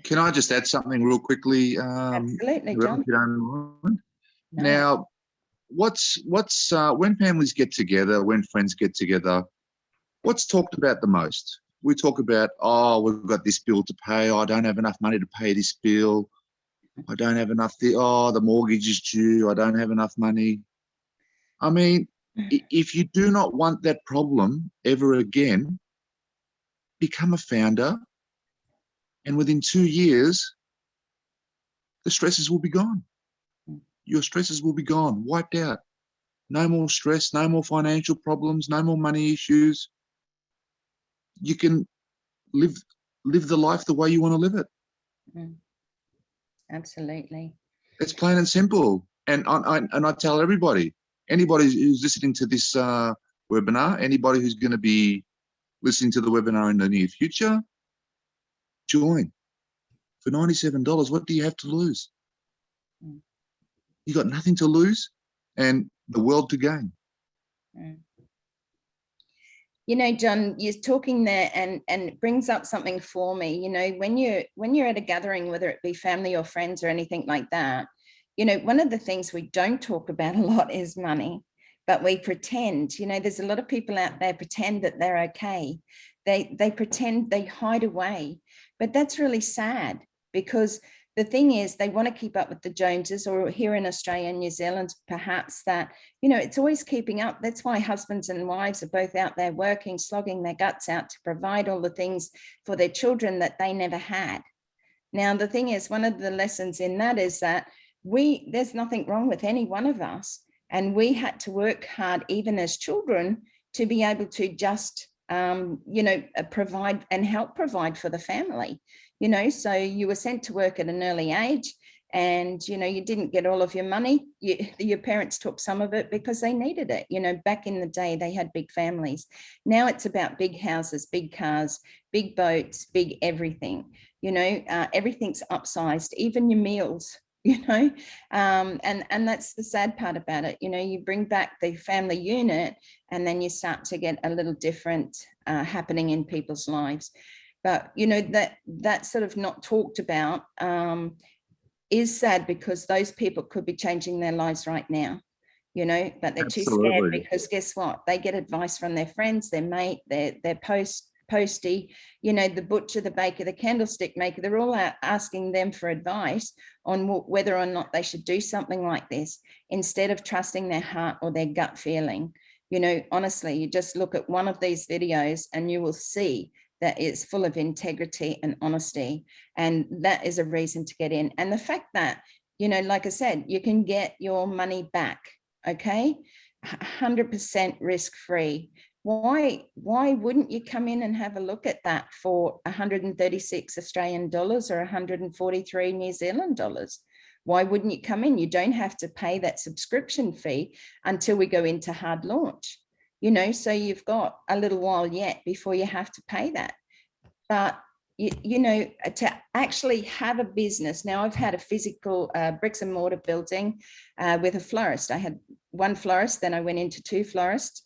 Can I just add something real quickly? Absolutely, Narelle, John. if you don't mind? No. Now, what's when families get together, when friends get together, what's talked about the most? We talk about, oh, we've got this bill to pay. Oh, I don't have enough money to pay this bill. I don't have enough. The mortgage is due. I don't have enough money. I mean, if you do not want that problem ever again, become a founder, and within 2 years, the stresses will be gone. Your stresses will be gone, wiped out. No more stress, no more financial problems, no more money issues. You can live the life the way you want to live it. Absolutely. It's plain and simple. And I tell everybody, anybody who's listening to this webinar, anybody who's going to be listening to the webinar in the near future, join. For $97, what do you have to lose? You got nothing to lose and the world to gain. You know, John, you're talking there and it brings up something for me. You know, when you're at a gathering, whether it be family or friends or anything like that, you know, one of the things we don't talk about a lot is money, but we pretend. You know, there's a lot of people out there pretend that they're okay. They pretend, they hide away, but that's really sad, because the thing is, they want to keep up with the Joneses, or here in Australia and New Zealand, perhaps, that, you know, it's always keeping up. That's why husbands and wives are both out there working, slogging their guts out to provide all the things for their children that they never had. Now, the thing is, one of the lessons in that is that there's nothing wrong with any one of us. And we had to work hard, even as children, to be able to just, you know, provide and help provide for the family. You know, so you were sent to work at an early age, and you didn't get all of your money. Your parents took some of it because they needed it. Back in the day they had big families. Now it's about big houses, big cars, big boats, big everything. Everything's upsized, even your meals. And that's the sad part about it. You bring back the family unit and then you start to get a little different happening in people's lives. But that's sort of not talked about, is sad, because those people could be changing their lives right now, but they're too scared, because guess what? They get advice from their friends, their mate, their postie, the butcher, the baker, the candlestick maker. They're all out asking them for advice on whether or not they should do something like this, instead of trusting their heart or their gut feeling. Honestly, you just look at one of these videos and you will see that it's full of integrity and honesty. And that is a reason to get in. And the fact that, like I said, you can get your money back, okay? 100% risk-free. Why wouldn't you come in and have a look at that for 136 Australian dollars or 143 New Zealand dollars? Why wouldn't you come in? You don't have to pay that subscription fee until we go into hard launch. So you've got a little while yet before you have to pay that. But, to actually have a business. Now, I've had a physical bricks and mortar building with a florist. I had one florist, then I went into 2 florists.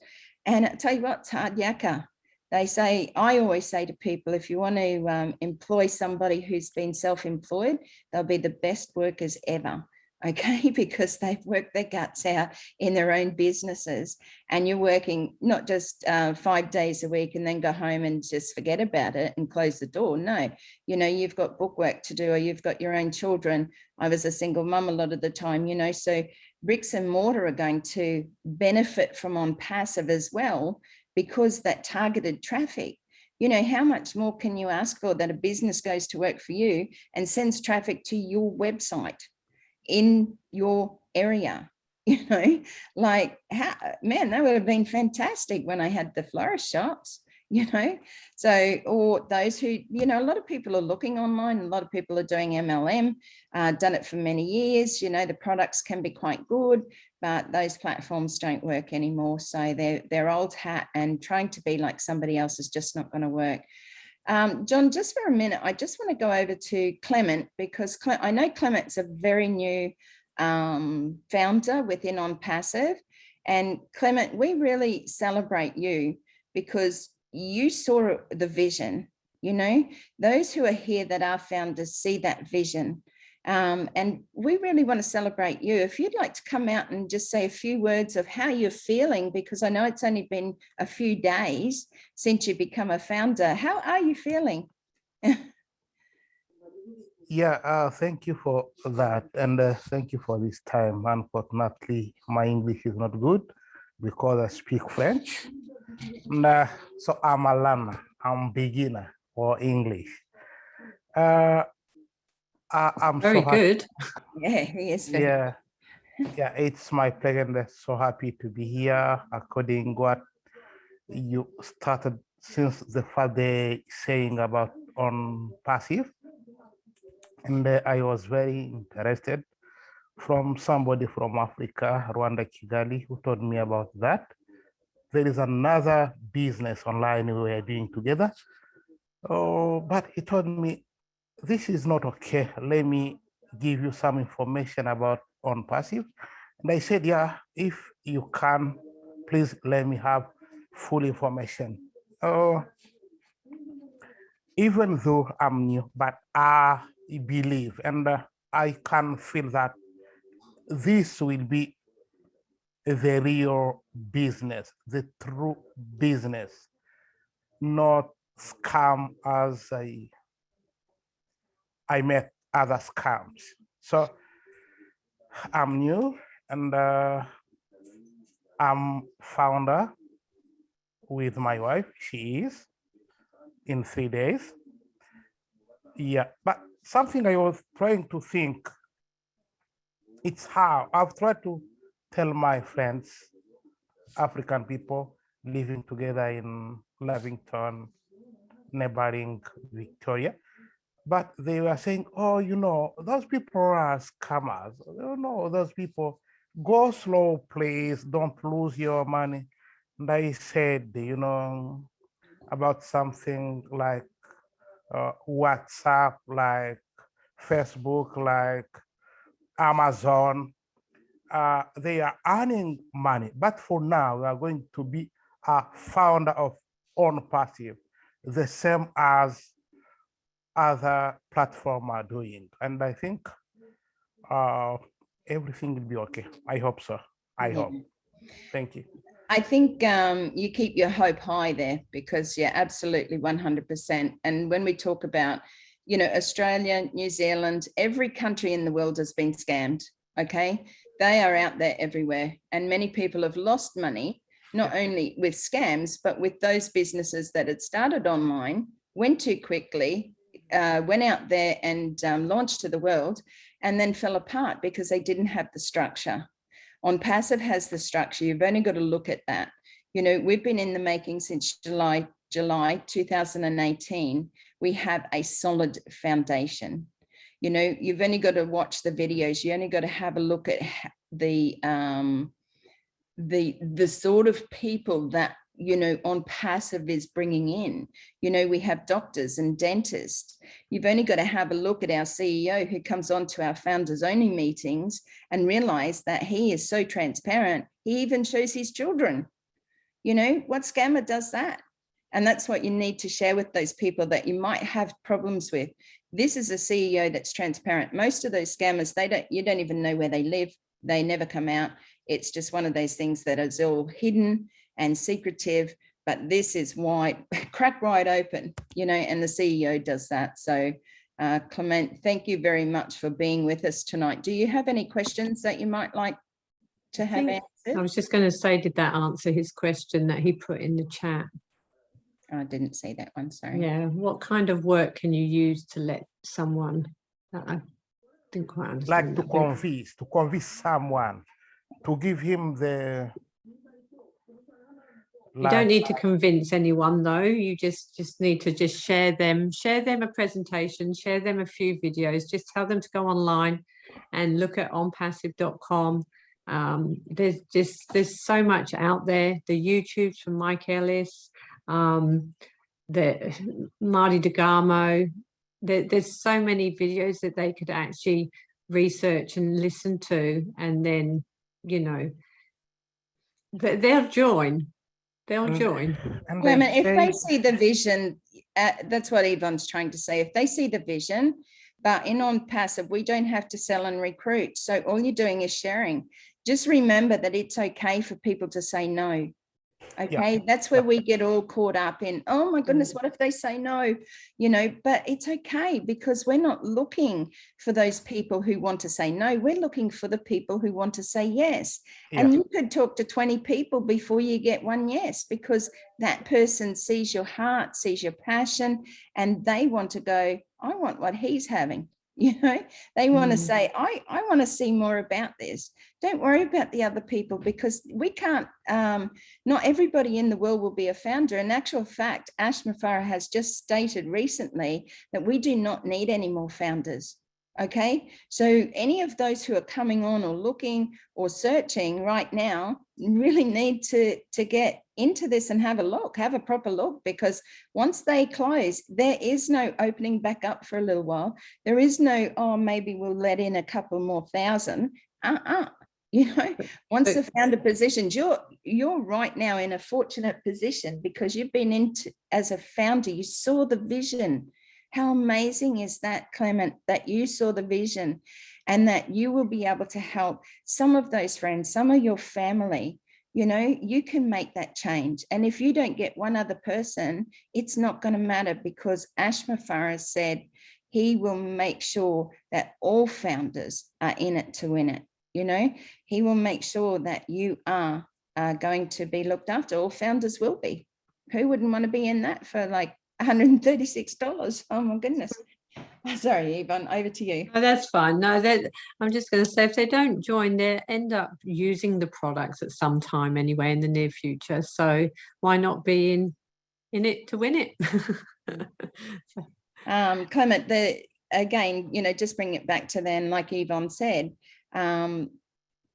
And I tell you what, it's hard yakka. I always say to people, if you want to employ somebody who's been self-employed, they'll be the best workers ever. Okay, because they've worked their guts out in their own businesses, and you're working not just 5 days a week and then go home and just forget about it and close the door. No, you've got bookwork to do, or you've got your own children. I was a single mum a lot of the time, so bricks and mortar are going to benefit from ONPASSIVE as well, because that targeted traffic. How much more can you ask for, that a business goes to work for you and sends traffic to your website in your area? Like, man, that would have been fantastic when I had the florist shops, so, or those who, a lot of people are looking online, a lot of people are doing MLM, done it for many years. The products can be quite good, but those platforms don't work anymore. So they're old hat, and trying to be like somebody else is just not going to work. John, just for a minute, I just want to go over to Clement, because I know Clement's a very new founder within ONPASSIVE. And Clement, we really celebrate you, because you saw the vision. Those who are here that are founders see that vision. And we really want to celebrate you. If you'd like to come out and just say a few words of how you're feeling, because I know it's only been a few days since you become a founder. How are you feeling? Yeah, thank you for that. And thank you for this time. Unfortunately, my English is not good because I speak French. And, so I'm a learner, I'm beginner for English. I'm Very so happy. good. Yeah, he is. Yeah, it's my pleasure, and so happy to be here. According what you started since the first day saying about ONPASSIVE, and I was very interested from somebody from Africa, Rwanda, Kigali, who told me about that. There is another business online we are doing together. Oh, but he told me, this is not okay. Let me give you some information about ONPASSIVE. And I said, yeah, if you can, please let me have full information. Even though I'm new, but I believe, and I can feel that this will be the real business, the true business, not scam as I met other scams. So I'm new, and I'm founder with my wife. She is in 3 days. Yeah, but something I was trying to think, it's how I've tried to tell my friends, African people living together in Lavington, neighboring Victoria, but they were saying, oh, you know, those people are scammers. Oh, no, those people, go slow, please, don't lose your money. And I said, you know, about something like WhatsApp, like Facebook, like Amazon, they are earning money. But for now, we are going to be a founder of ONPASSIVE, the same as other platforms are doing. And I think everything will be okay. I hope so. I hope. Thank you. I think you keep your hope high there, because you're absolutely 100%. And when we talk about, you know, Australia, New Zealand, every country in the world has been scammed. Okay, they are out there everywhere, and many people have lost money, not only with scams, but with those businesses that had started online, went too quickly, went out there and launched to the world, and then fell apart because they didn't have the structure. ONPASSIVE has the structure. You've only got to look at that. You know, we've been in the making since July 2018. We have a solid foundation. You know, you've only got to watch the videos. You only got to have a look at the sort of people that, you know, ONPASSIVE is bringing in. You know, we have doctors and dentists. You've only got to have a look at our CEO, who comes on to our founders only meetings, and realize that he is so transparent. He even shows his children. You know, what scammer does that? And that's what you need to share with those people that you might have problems with. This is a CEO that's transparent. Most of those scammers, you don't even know where they live. They never come out. It's just one of those things that is all hidden and secretive, but this is wide, crack wide open, you know, and the CEO does that. So Clement, thank you very much for being with us tonight. Do you have any questions that you might like to have answered? I was just going to say, did that answer his question that he put in the chat? I didn't see that one, sorry. Yeah, what kind of work can you use to let someone, I didn't quite understand. Like to convince someone, to give him the... You don't need to convince anyone though. You just need to just share them a presentation, share them a few videos, just tell them to go online and look at onpassive.com. There's so much out there. The YouTubes from Mike Ellis, the Marty DeGarmo, there's so many videos that they could actually research and listen to, and then, you know, they'll join. They'll join. If they see the vision, that's what Yvonne's trying to say. If they see the vision, but in ONPASSIVE, we don't have to sell and recruit. So all you're doing is sharing. Just remember that it's okay for people to say no. Okay, that's where we get all caught up in, oh my goodness, what if they say no? You know, but it's okay, because we're not looking for those people who want to say no. We're looking for the people who want to say yes. And you could talk to 20 people before you get one yes, because that person sees your heart, sees your passion, and they want to go, I want what he's having. You know, they want to say, I want to see more about this. Don't worry about the other people, because we can't, not everybody in the world will be a founder. In actual fact, Ashma Farah has just stated recently that we do not need any more founders. Okay, so any of those who are coming on or looking or searching right now really need to get into this and have a proper look, because once they close, there is no opening back up for a little while. There is no, oh, maybe we'll let in a couple more thousand. You know, once the founder positions, you're right now in a fortunate position, because you've been into, as a founder, you saw the vision. How amazing is that, Clement, that you saw the vision, and that you will be able to help some of those friends, some of your family. You know, you can make that change. And if you don't get one other person, it's not going to matter, because Ashma Farah said he will make sure that all founders are in it to win it. You know, he will make sure that you are going to be looked after. All founders will be. Who wouldn't want to be in that for like $136? Oh my goodness. Sorry, Yvonne, over to you. No, that's fine. No, I'm just going to say, if they don't join, they end up using the products at some time anyway in the near future. So why not be in it to win it? Clement, again, you know, just bring it back to then, like Yvonne said,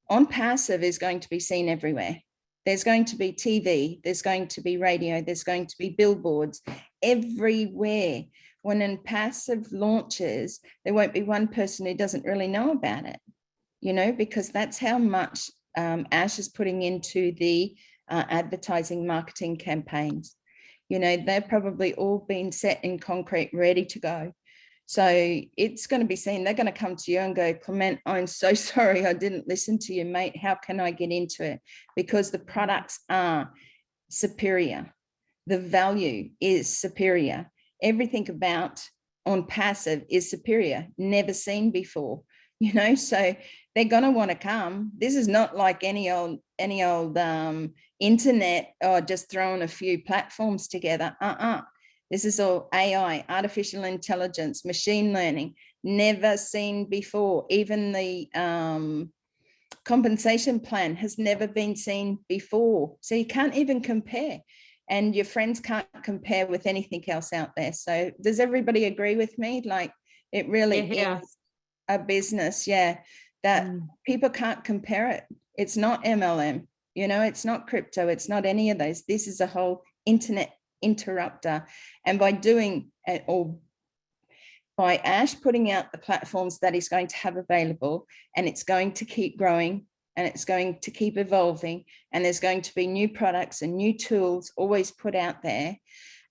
ONPASSIVE is going to be seen everywhere. There's going to be TV, there's going to be radio, there's going to be billboards everywhere. When ONPASSIVE launches, there won't be one person who doesn't really know about it, you know, because that's how much Ash is putting into the advertising marketing campaigns. You know, they've probably all been set in concrete, ready to go. So it's going to be seen. They're going to come to you and go, Clement, I'm so sorry I didn't listen to you, mate. How can I get into it? Because the products are superior. The value is superior. Everything about ONPASSIVE is superior, never seen before, you know, so they're going to want to come. This is not like any old internet or just throwing a few platforms together. This is all AI, artificial intelligence, machine learning, never seen before. Even the compensation plan has never been seen before. So you can't even compare, and your friends can't compare with anything else out there. So does everybody agree with me? Like, it really is a business, that people can't compare it. It's not MLM, you know, it's not crypto, it's not any of those. This is a whole internet interrupter. And by doing it, or by Ash putting out the platforms that he's going to have available, and it's going to keep growing and it's going to keep evolving, and there's going to be new products and new tools always put out there,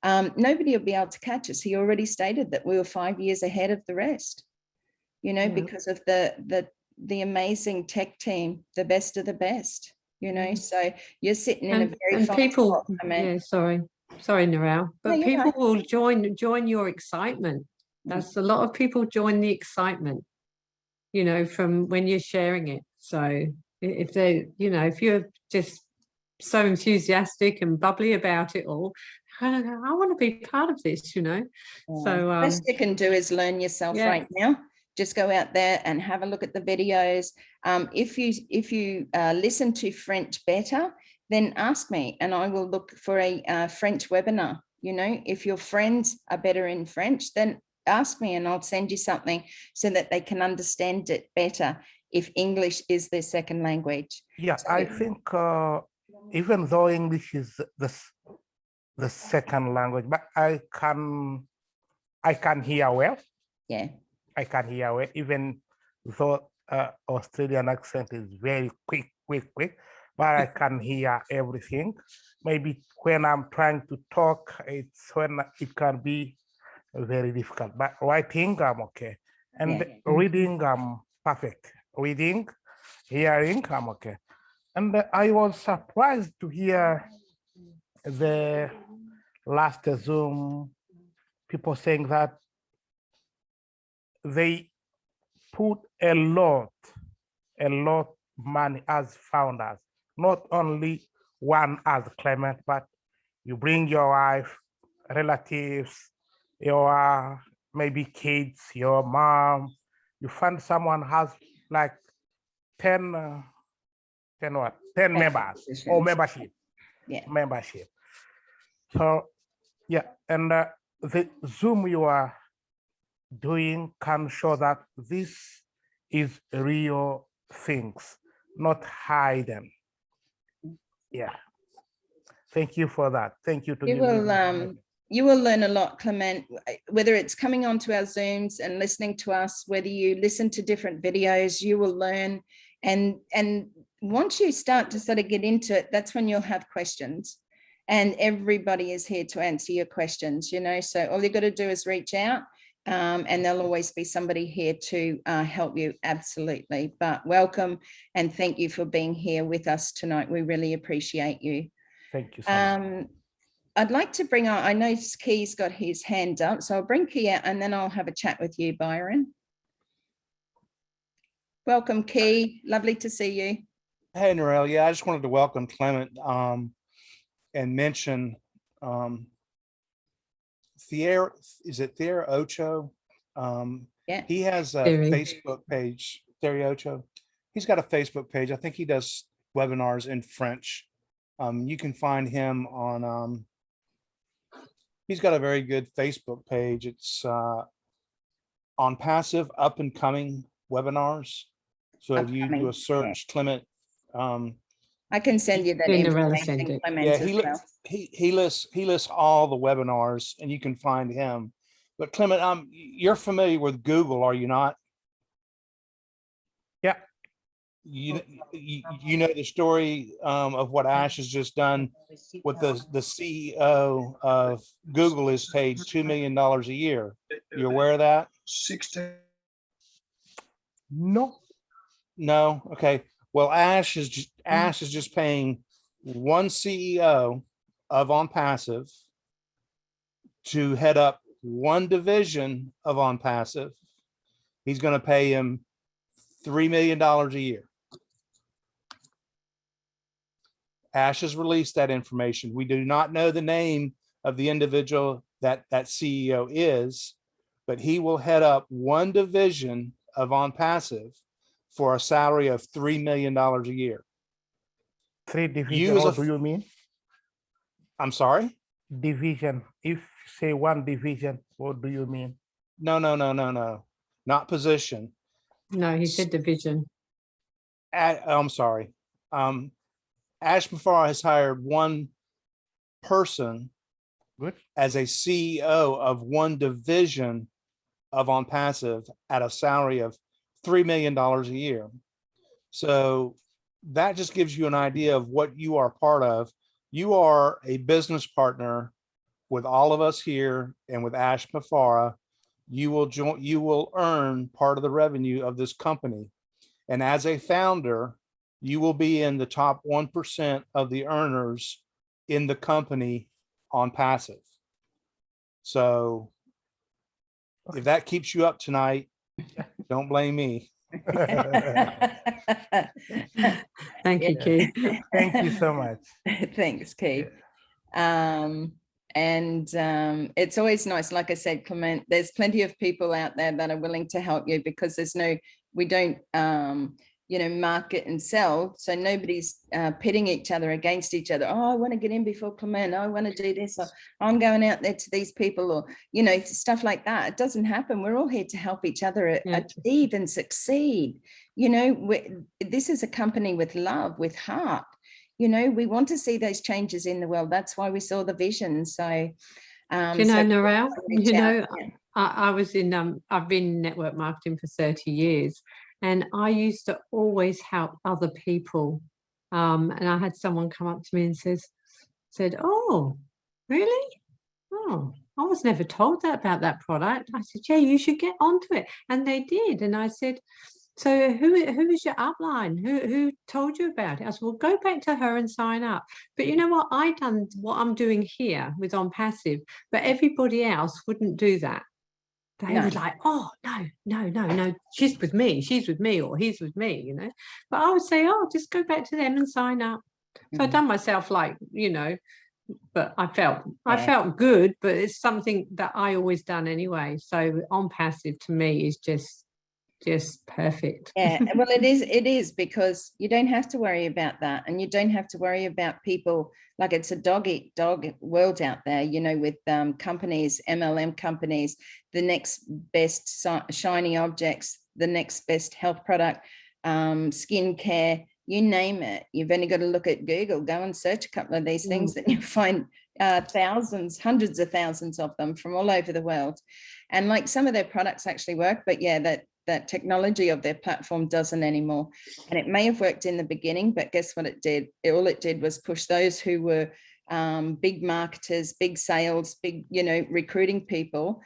nobody will be able to catch us. He already stated that we were 5 years ahead of the rest, you know, because of the amazing tech team, the best of the best, you know. So you're sitting in a very fine people spot, I mean. sorry Narelle, but No, people right. will join your excitement. That's a lot of people join the excitement, you know, from when you're sharing it. So if they, you know, if you're just so enthusiastic and bubbly about it all, I want to be part of this, you know. So the best you can do is learn yourself right now. Just go out there and have a look at the videos. If you listen to French better, then ask me and I will look for a French webinar. You know, if your friends are better in French, then ask me and I'll send you something so that they can understand it better if English is their second language. Yeah, So, I think even though English is the second language, but I can hear well. Yeah. I can hear well, even though Australian accent is very quick, but I can hear everything. Maybe when I'm trying to talk, it's when it can be very difficult, but writing, I'm okay. And reading, I'm perfect. Reading, hearing, I'm okay. And I was surprised to hear the last Zoom people saying that they put a lot money as founders, not only one as Clement, but you bring your wife, relatives, your maybe kids, your mom, you find someone has like 10 members or membership. Yeah. Membership. So yeah, and the Zoom you are doing can show that this is real things, not hidden. Yeah. Thank you for that. Thank you. You will learn a lot, Clement, whether it's coming onto our Zooms and listening to us, whether you listen to different videos, you will learn. And once you start to sort of get into it, that's when you'll have questions. And everybody is here to answer your questions, you know. So all you got to do is reach out, and there'll always be somebody here to help you. Absolutely. But welcome and thank you for being here with us tonight. We really appreciate you. Thank you so much. I'd like to bring on, I know Key's got his hand up, so I'll bring Key out and then I'll have a chat with you, Byron. Welcome, Key. Lovely to see you. Hey, Narelle. Yeah, I just wanted to welcome Clement and mention Thier, is it Thier Ocho? Yeah. He has a Facebook page, Thier Ocho. He's got a Facebook page. I think he does webinars in French. You can find him on He's got a very good Facebook page. It's on passive up and coming webinars. So if you do Upcoming. a search, Clement, I can send you that Yeah, Narelle sent information, it. Clement, yeah, as well. he lists all the webinars, and you can find him. But Clement, you're familiar with Google, are you not? Yeah. You know the story of what Ash has just done with the CEO of Google is paid $2 million a year. You aware of that? 16. No. No. Okay. Well, Ash is just paying one CEO of OnPassive to head up one division of OnPassive. He's going to pay him $3 million a year. Ash has released that information. We do not know the name of the individual that CEO is, but he will head up one division of OnPassive for a salary of $3 million a year. 3 division, You as what a- do you mean? I'm sorry? Division. If say 1 division, what do you mean? No. Not position. No, he said division. I'm sorry. Ash Mafara has hired one person Good. as a CEO of one division of OnPassive at a salary of $3 million a year. So that just gives you an idea of what you are part of. You are a business partner with all of us here and with Ash Mafara. You will earn part of the revenue of this company. And as a founder, you will be in the top 1% of the earners in the company OnPassive. So if that keeps you up tonight, don't blame me. Thank you, Keith. Thank you so much. Thanks, Keith. It's always nice, like I said, Clement, there's plenty of people out there that are willing to help you, because we don't market and sell, so nobody's pitting each other against each other. Oh, I want to get in before Clement, I want to do this, or I'm going out there to these people, or stuff like that. It doesn't happen. We're all here to help each other achieve and succeed. This is a company with love, with heart. We want to see those changes in the world. That's why we saw the vision. So Narelle, yeah. I was in I've been in network marketing for 30 years, and I used to always help other people. And I had someone come up to me and said, oh, really? Oh, I was never told that about that product. I said, yeah, you should get onto it. And they did. And I said, so who is your upline? Who told you about it? I said, well, go back to her and sign up. But you know what? I done what I'm doing here with OnPassive, but everybody else wouldn't do that. They were like, oh, no, she's with me, or he's with me, But I would say, oh, just go back to them and sign up. So I've done myself but I felt good, but it's something that I always done anyway. So OnPassive to me is just perfect. Yeah, well, it is, because you don't have to worry about that, and you don't have to worry about people. Like, it's a dog eat dog world out there, with companies, MLM companies, the next best shiny objects, the next best health product, skincare, you name it. You've only got to look at Google, go and search a couple of these things, and you'll find thousands, hundreds of thousands of them from all over the world. And like, some of their products actually work, but yeah, that technology of their platform doesn't anymore. And it may have worked in the beginning, but guess what it did? All it did was push those who were big marketers, big sales, big, recruiting people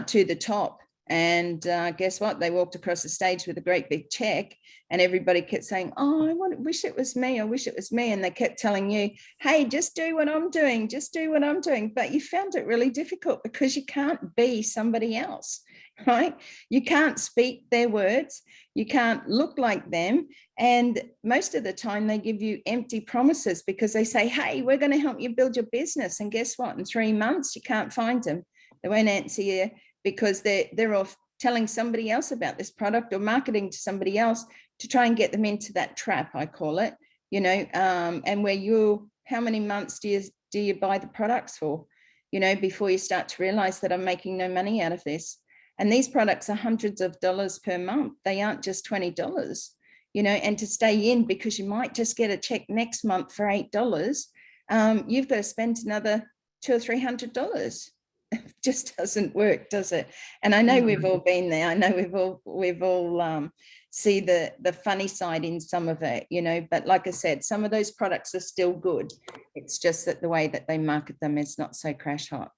to the top. And guess what? They walked across the stage with a great big check, and everybody kept saying, oh, I wish it was me. I wish it was me. And they kept telling you, hey, just do what I'm doing. Just do what I'm doing. But you found it really difficult, because you can't be somebody else, right? You can't speak their words. You can't look like them. And most of the time they give you empty promises, because they say, hey, we're going to help you build your business. And guess what? In 3 months, you can't find them. They won't answer you, because they're off telling somebody else about this product, or marketing to somebody else to try and get them into that trap, I call it, and where how many months do you buy the products for? you know, before you start to realize that I'm making no money out of this. And these products are hundreds of dollars per month. They aren't just $20, you know, and to stay in, because you might just get a check next month for $8. You've got to spend another $200 or $300. It just doesn't work, does it? And I know we've all been there. I know we've all see the funny side in some of it, you know, but like I said, some of those products are still good. It's just that the way that they market them is not so crash hot.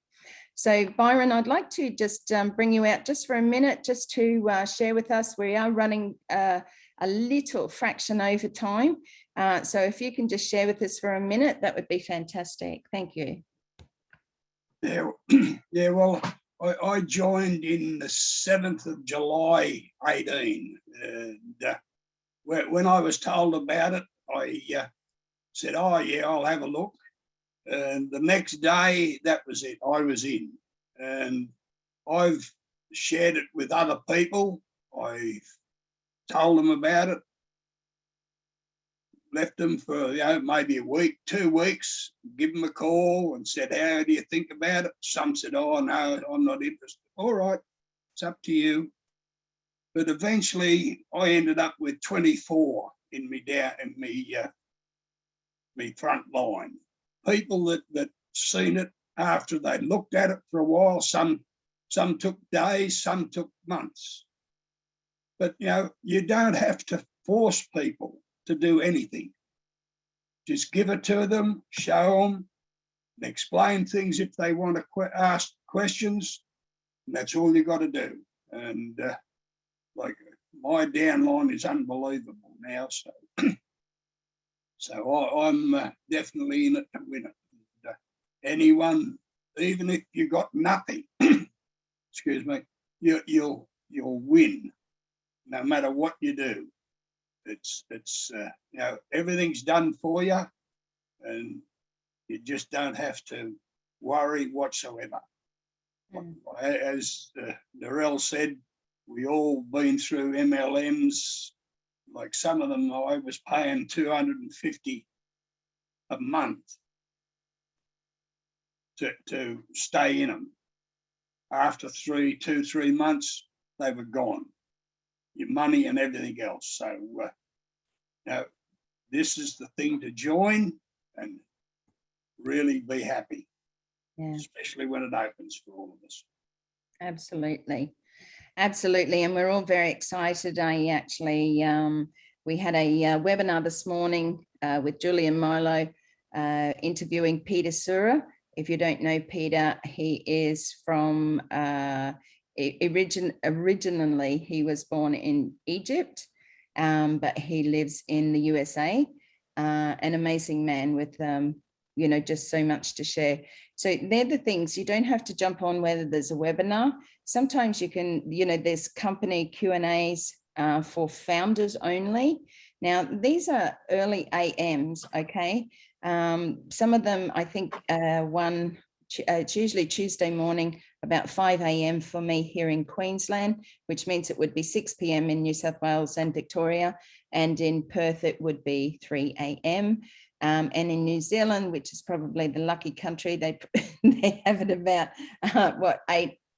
So Byron, I'd like to just bring you out just for a minute, just to share with us. We are running a little fraction over time. So if you can just share with us for a minute, that would be fantastic. Thank you. Yeah, yeah. Well, I joined in the 7th of July, 18. And when I was told about it, I said, oh yeah, I'll have a look. And the next day, that was it. I was in, and I've shared it with other people. I've told them about it, left them for, you know, maybe a week, 2 weeks, give them a call and said, how do you think about it? Some said, oh no, I'm not interested. All right, it's up to you. But eventually I ended up with 24 in me front line. People that seen it after they looked at it for a while. Some took days, some took months. But you know, you don't have to force people to do anything. Just give it to them, show them, explain things if they want to ask questions. And that's all you got to do. And like my downline is unbelievable now, so so I'm definitely in it to win it. And, anyone, even if you got nothing, excuse me, you'll win, no matter what you do. It's you know, everything's done for you, and you just don't have to worry whatsoever. As Narelle said, we all been through MLMs. Like some of them, I was paying $250 a month to stay in them. After 3 months, they were gone. Your money and everything else. So now this is the thing to join and really be happy, especially when it opens for all of us. Absolutely. Absolutely. And we're all very excited. I actually, we had a webinar this morning with Julian Milo interviewing Peter Sura. If you don't know Peter, he is from, originally he was born in Egypt, but he lives in the USA. An amazing man with, you know, just so much to share. So they're the things. You don't have to jump on whether there's a webinar. Sometimes you can, you know, there's company Q&As for founders only. Now, these are early AMs, okay? Some of them, I think it's usually Tuesday morning, about 5 a.m. for me here in Queensland, which means it would be 6 p.m. in New South Wales and Victoria. And in Perth, it would be 3 a.m. And in New Zealand, which is probably the lucky country, they have it about,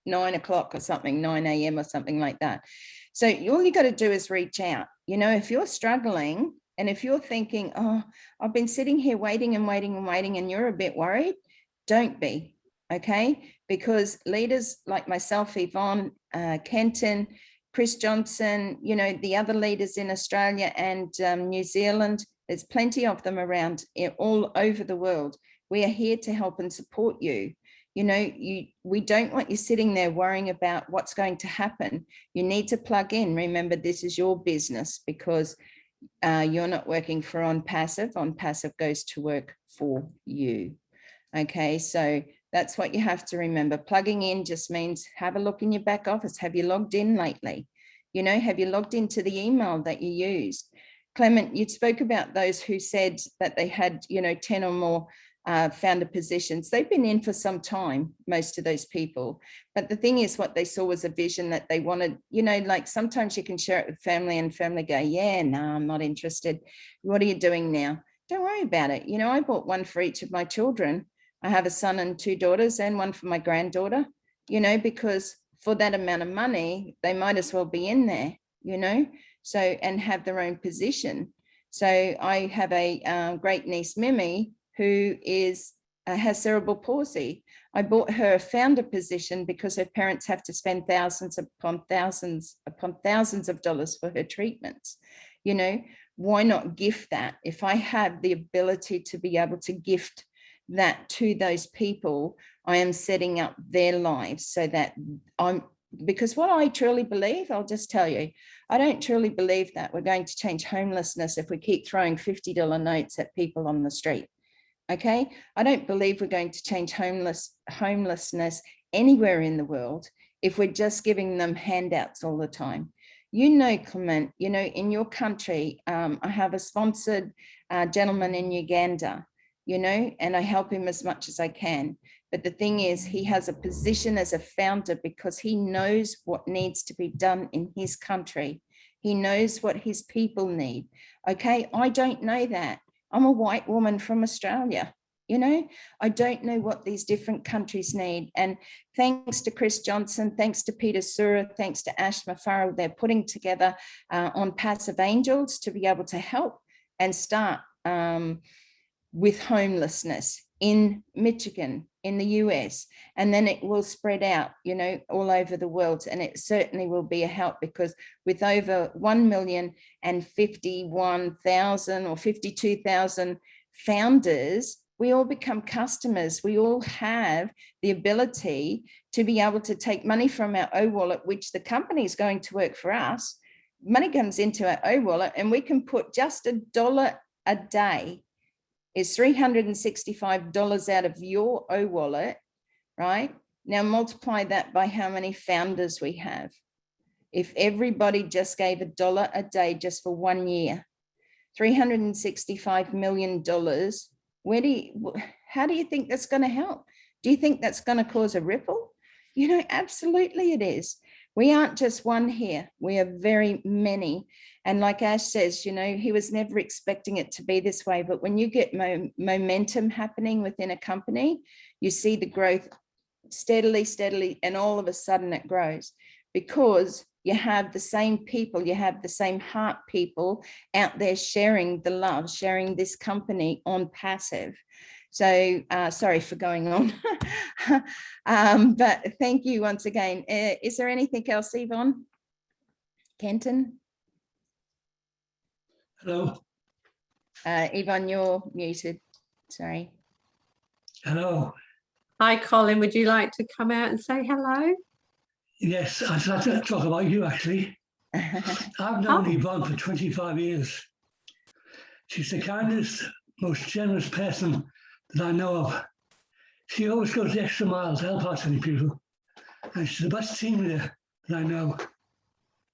9 o'clock or something, 9 a.m. or something like that. So all you got to do is reach out. You know, if you're struggling and if you're thinking, oh, I've been sitting here waiting and waiting and waiting, and you're a bit worried, don't be, okay? Because leaders like myself, Yvonne, Kenton, Chris Johnson, you know, the other leaders in Australia and New Zealand, there's plenty of them around all over the world. We are here to help and support you. You know, we don't want you sitting there worrying about what's going to happen. You need to plug in. Remember, this is your business, because you're not working for ONPASSIVE. ONPASSIVE goes to work for you. Okay, so that's what you have to remember. Plugging in just means have a look in your back office. Have you logged in lately? You know, have you logged into the email that you used? Clement, you spoke about those who said that they had, you know, 10 or more founder positions. They've been in for some time, most of those people. But the thing is, what they saw was a vision that they wanted, you know, like sometimes you can share it with family and family go, yeah, no, I'm not interested. What are you doing now? Don't worry about it. You know, I bought one for each of my children. I have a son and 2 daughters and one for my granddaughter, you know, because for that amount of money, they might as well be in there, you know, so, and have their own position. So I have a great niece, Mimi, who is has cerebral palsy. I bought her a founder position because her parents have to spend thousands upon thousands of dollars for her treatments. You know, why not gift that? If I have the ability to be able to gift that to those people, I am setting up their lives so that because what I truly believe, I'll just tell you, I don't truly believe that we're going to change homelessness if we keep throwing $50 notes at people on the street. Okay, I don't believe we're going to change homelessness anywhere in the world if we're just giving them handouts all the time. You know, Clement, you know, in your country, I have a sponsored gentleman in Uganda, you know, and I help him as much as I can. But the thing is, he has a position as a founder because he knows what needs to be done in his country. He knows what his people need. Okay, I don't know that. I'm a white woman from Australia. You know, I don't know what these different countries need. And thanks to Chris Johnson, thanks to Peter Sura, thanks to Ash Mafarrell, they're putting together ONPASSIVE Angels to be able to help and start with homelessness in Michigan, in the US, and then it will spread out, you know, all over the world. And it certainly will be a help because with over 1,051,000 or 52,000 founders, we all become customers. We all have the ability to be able to take money from our O-wallet, which the company is going to work for us. Money comes into our O-wallet and we can put just $1 a day is $365 out of your O-wallet, right? Now multiply that by how many founders we have. If everybody just gave $1 a day just for 1 year, $365 million, how do you think that's going to help? Do you think that's going to cause a ripple? You know, absolutely it is. We aren't just one here. We are very many. And like Ash says, you know, he was never expecting it to be this way. But when you get momentum happening within a company, you see the growth steadily, and all of a sudden it grows because you have the same people, you have the same heart people out there sharing the love, sharing this company ONPASSIVE. So sorry for going on, but thank you once again. Is there anything else, Yvonne? Kenton? Hello. Yvonne, you're muted. Sorry. Hello. Hi, Colin. Would you like to come out and say hello? Yes, I'd like to talk about you, actually. I've known Yvonne for 25 years. She's the kindest, most generous person that I know of. She always goes the extra mile to help out any people. And she's the best team leader that I know.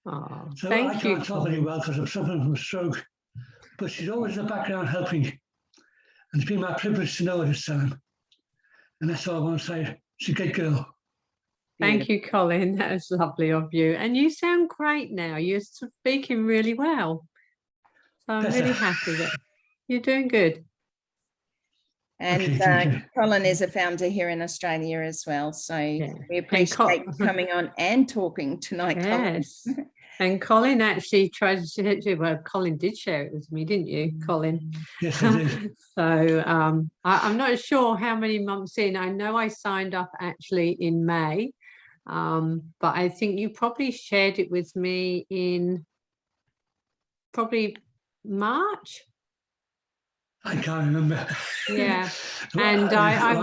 Oh, so thank I you, can't talk very well because I'm suffering from a stroke. But she's always in the background helping. And it's been my privilege to know her this time. And that's all I want to say. She's a good girl. Thank you, Colin. That was lovely of you. And you sound great now. You're speaking really well. So I'm really happy that you're doing good. And Colin is a founder here in Australia as well. So we appreciate you coming on and talking tonight, yes. Colin. And Colin actually tried to, well, Colin did share it with me, didn't you, Colin? Yes, I did. So I'm not sure how many months in. I know I signed up actually in May, but I think you probably shared it with me in probably March. I can't remember. Yeah, and I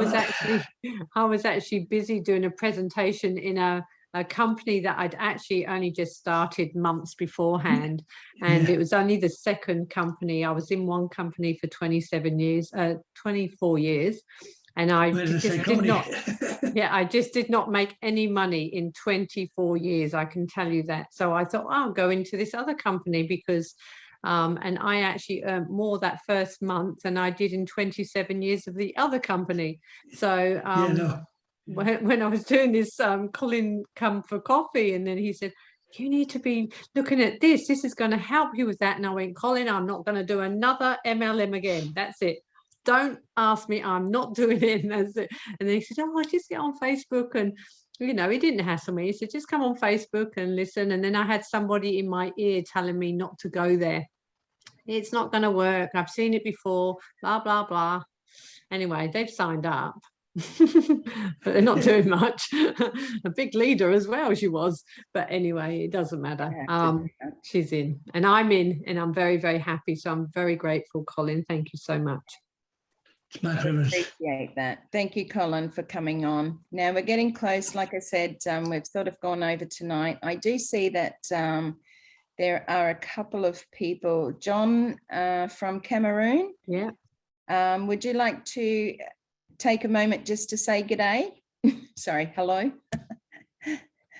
was actually busy doing a presentation in a company that I'd actually only just started months beforehand, and it was only the second company. I was in one company for 24 years, and I just did not. Yeah, I just did not make any money in 24 years. I can tell you that. So I thought, I'll go into this other company because. And I actually earned more that first month than I did in 27 years of the other company. So when I was doing this, Colin come for coffee, and then he said, you need to be looking at this. This is going to help you with that. And I went, Colin, I'm not going to do another MLM again. That's it. don't ask me, I'm not doing it. And that's it. And then he said, oh, I just get on Facebook. And, you know, he didn't hassle me. He said, just come on Facebook and listen. And then I had somebody in my ear telling me not to go there. It's not going to work. I've seen it before, blah, blah, blah. Anyway, they've signed up. But they're not doing much. A big leader as well, she was. But anyway, it doesn't matter. She's in and I'm in, and I'm very, very happy. So I'm very grateful, Colin. Thank you so much. It's my privilege. Appreciate that. Thank you, Colin, for coming on. Now we're getting close. Like I said, we've sort of gone over tonight. I do see that there are a couple of people. John from Cameroon. Yeah. Would you like to take a moment just to say good day? Sorry, hello.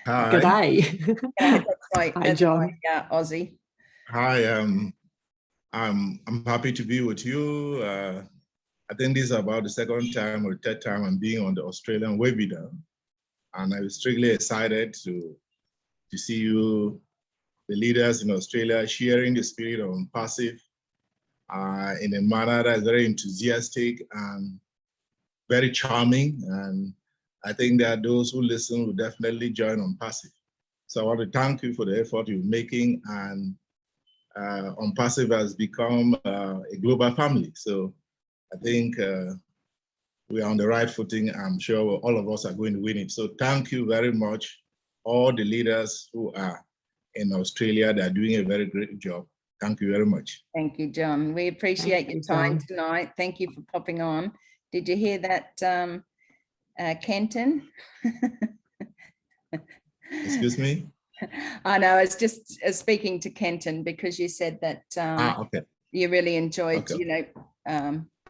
Hi. Good day. That's right. Hi, John. Aussie. Hi. I'm happy to be with you. I think this is about the second time or third time I'm being on the Australian webinar, and I'm extremely excited to see you, the leaders in Australia, sharing the spirit of ONPASSIVE in a manner that is very enthusiastic and very charming. And I think that those who listen will definitely join ONPASSIVE. So I want to thank you for the effort you're making, and ONPASSIVE has become a global family. So I think we are on the right footing. I'm sure all of us are going to win it. So thank you very much, all the leaders who are in Australia. They are doing a very great job. Thank you very much. Thank you, John. We appreciate your time tonight. Thank you for popping on. Did you hear that, Kenton? Excuse me? I know, I was just speaking to Kenton because you said that Okay. you really enjoyed, Okay. you know,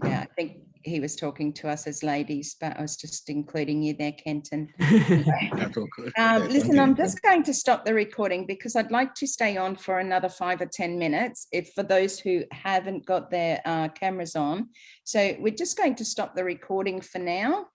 yeah, I think he was talking to us as ladies, but I was just including you there, Kenton. That's all good. Listen, I'm just going to stop the recording because I'd like to stay on for another 5 or 10 minutes if for those who haven't got their cameras on. So we're just going to stop the recording for now.